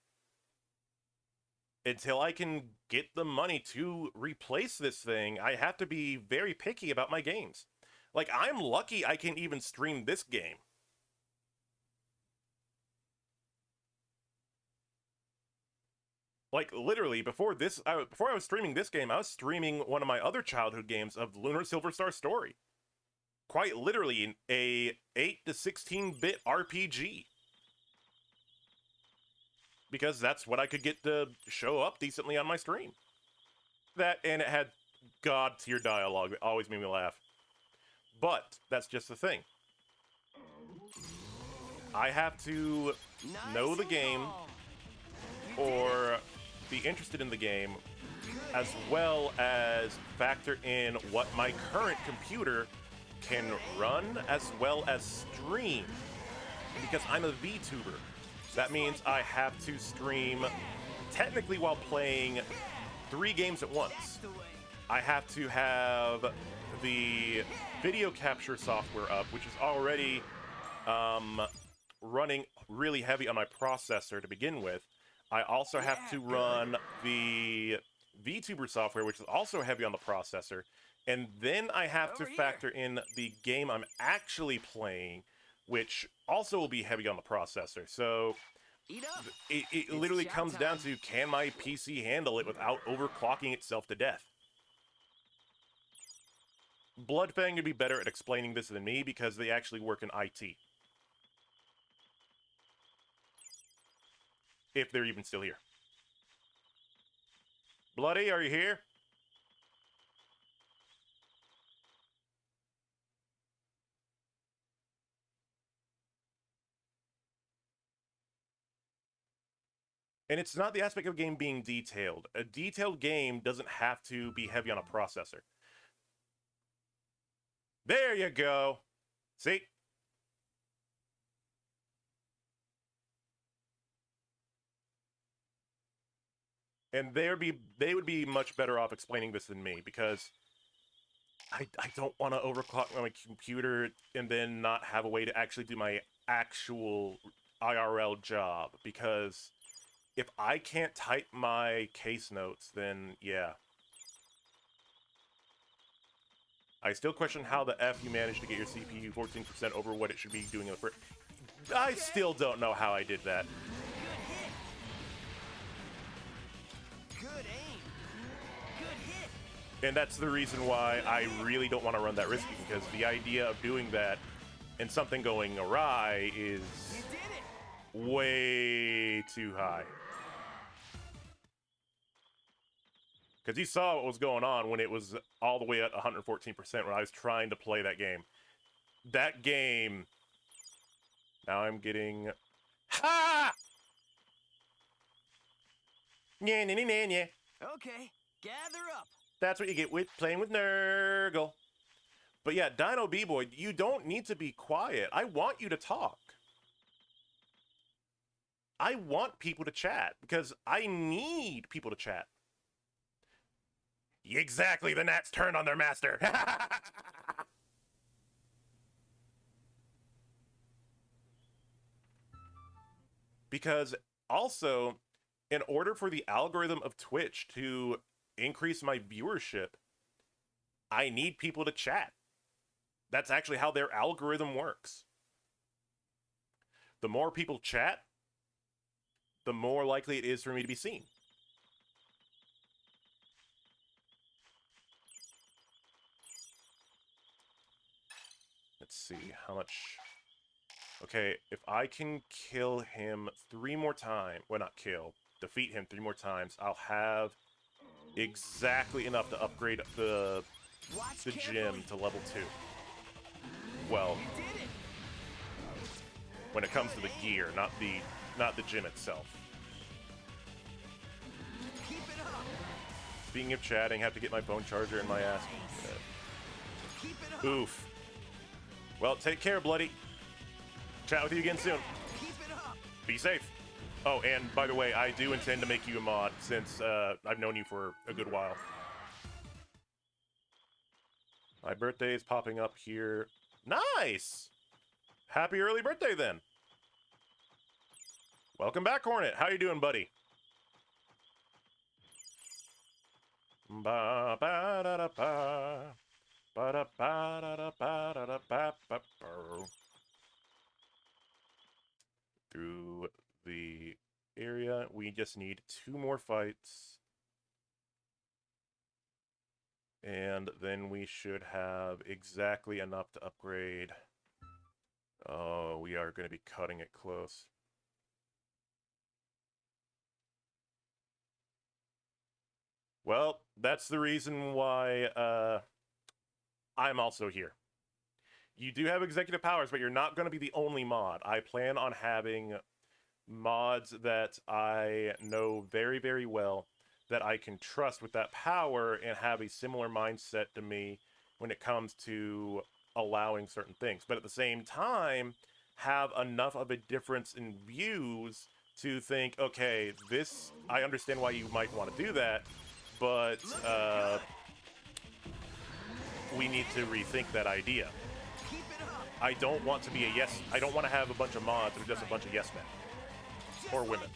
Speaker 1: Until I can get the money to replace this thing, I have to be very picky about my games. Like, I'm lucky I can even stream this game. Like, literally, before I was streaming this game, I was streaming one of my other childhood games of Lunar Silver Star Story. Quite literally, a 8 to 16-bit RPG. Because that's what I could get to show up decently on my stream. That, and it had god-tier dialogue that always made me laugh. But, that's just the thing. I have to know the game, or be interested in the game, as well as factor in what my current computer can run as well as stream. Because I'm a VTuber. That means I have to stream technically while playing 3 games at once. I have to have the video capture software up, which is already running really heavy on my processor to begin with. I also have to run the VTuber software, which is also heavy on the processor. And then I have to factor in the game I'm actually playing, which also will be heavy on the processor. So it literally comes down to, can my PC handle it without overclocking itself to death? Bloodfang would be better at explaining this than me because they actually work in IT. if they're even still here. Bloody, are you here? And it's not the aspect of game being detailed. A detailed game doesn't have to be heavy on a processor. There you go. See? And they would be much better off explaining this than me, because I don't want to overclock my computer and then not have a way to actually do my actual IRL job, because if I can't type my case notes, then yeah. I still question how the F you managed to get your CPU 14% over what it should be doing in the first. I still don't know how I did that.
Speaker 2: Good aim. Good hit.
Speaker 1: And that's the reason why I really don't want to run that risky, because the idea of doing that and something going awry is
Speaker 2: You did it.
Speaker 1: way too high. Because you saw what was going on when it was all the way at 114% when I was trying to play that game. That game... Now I'm getting... Ha! Nya, nya, nya, nya, nya.
Speaker 2: Okay, gather up.
Speaker 1: That's what you get with playing with Nurgle. But yeah, Dino B-Boy, you don't need to be quiet. I want you to talk. I want people to chat, because I need people to chat. Exactly, the Nats turned on their master. Because also, in order for the algorithm of Twitch to increase my viewership, I need people to chat. That's actually how their algorithm works. The more people chat, the more likely it is for me to be seen. Let's see, how much... Okay, if I can kill him 3 more times... Well, not kill. Defeat him 3 more times, I'll have exactly enough to upgrade the gym to level 2. Well, when it comes to the gear, not the gym itself. Speaking of chatting, have to get my phone charger in my ass. Oof. Well, take care, Bloody. Chat with you again soon. Be safe. Oh, and by the way, I do intend to make you a mod, since I've known you for a good while. My birthday is popping up here. Nice! Happy early birthday, then. Welcome back, Hornet. How you doing, buddy? Ba ba da da ba. Ba da ba da da ba da da ba ba ba. Through the area, we just need 2 more fights. And then we should have exactly enough to upgrade. Oh, we are going to be cutting it close. Well, that's the reason why I'm also here. You do have executive powers, but you're not going to be the only mod. I plan on having mods that I know very, very well, that I can trust with that power and have a similar mindset to me when it comes to allowing certain things. But at the same time, have enough of a difference in views to think, okay, this, I understand why you might want to do that, but we need to rethink that idea. I don't want to be a yes, I don't want to have a bunch of mods that are just a bunch of yes men. Or women.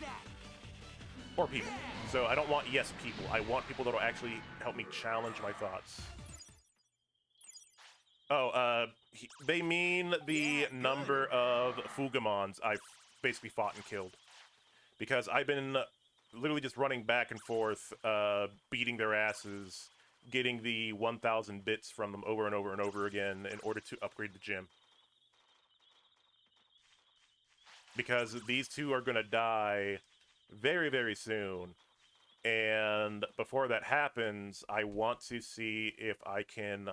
Speaker 1: Or people. So I don't want yes people. I want people that will actually help me challenge my thoughts. Oh, they mean the number of Fugamons I've basically fought and killed. Because I've been literally just running back and forth, beating their asses, getting the 1,000 bits from them over and over and over again in order to upgrade the gym. Because these two are going to die very, very soon. And before that happens, I want to see if I can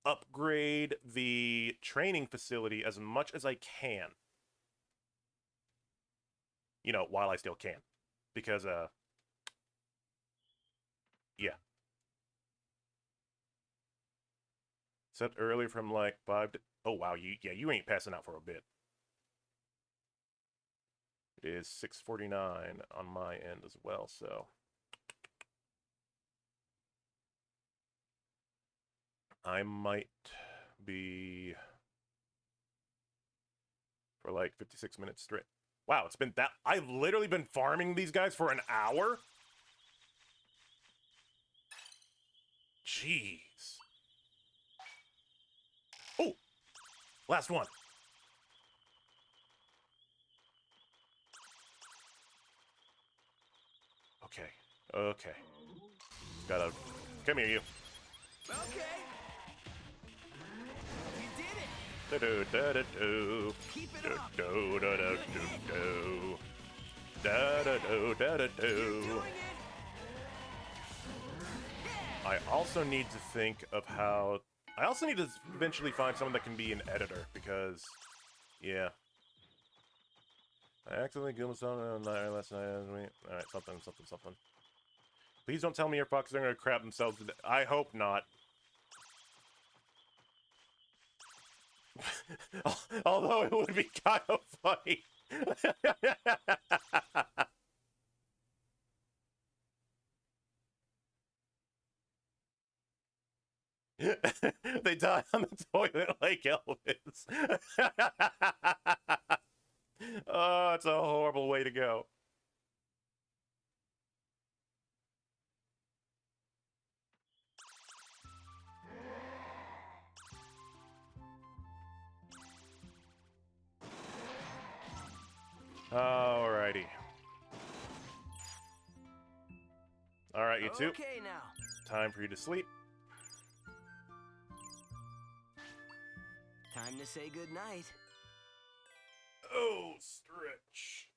Speaker 1: upgrade the training facility as much as I can. You know, while I still can. Because, yeah. Except early from like 5 to... Oh, wow, you ain't passing out for a bit. It is 6:49 on my end as well, so... I might be for like 56 minutes straight. Wow, it's been that... I've literally been farming these guys for an hour? Jeez. Oh! Last one. Okay. Okay. Gotta... Come here, you.
Speaker 2: Okay. You did it.
Speaker 1: Da-do-da-da-do.
Speaker 2: Keep it up.
Speaker 1: Do-do-da-do-do-do. Da-da-do-da-da-do.
Speaker 2: You're doing it.
Speaker 1: I also need to think of how... I also need to eventually find someone that can be an editor, because... Yeah. I accidentally googled something last night. Alright, something. Please don't tell me your foxes are gonna crap themselves to death. I hope not. Although it would be kind of funny. They die on the toilet like Elvis. Oh, it's a horrible way to go. Alrighty. Alright, you two.
Speaker 2: Okay now.
Speaker 1: Time for you to sleep.
Speaker 2: Time to say goodnight.
Speaker 1: Oh, stretch.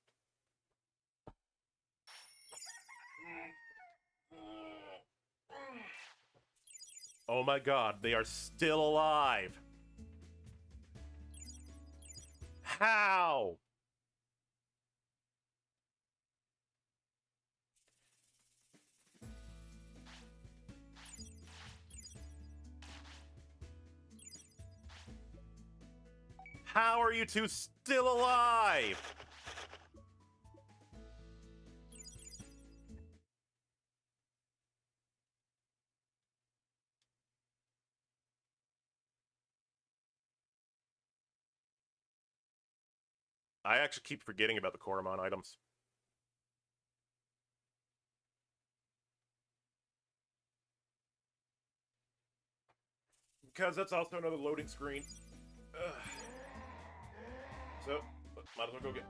Speaker 1: Oh my god, they are still alive. How? How are you two still alive? I actually keep forgetting about the Koromon items. Because that's also another loading screen. Ugh. So, might as well go get...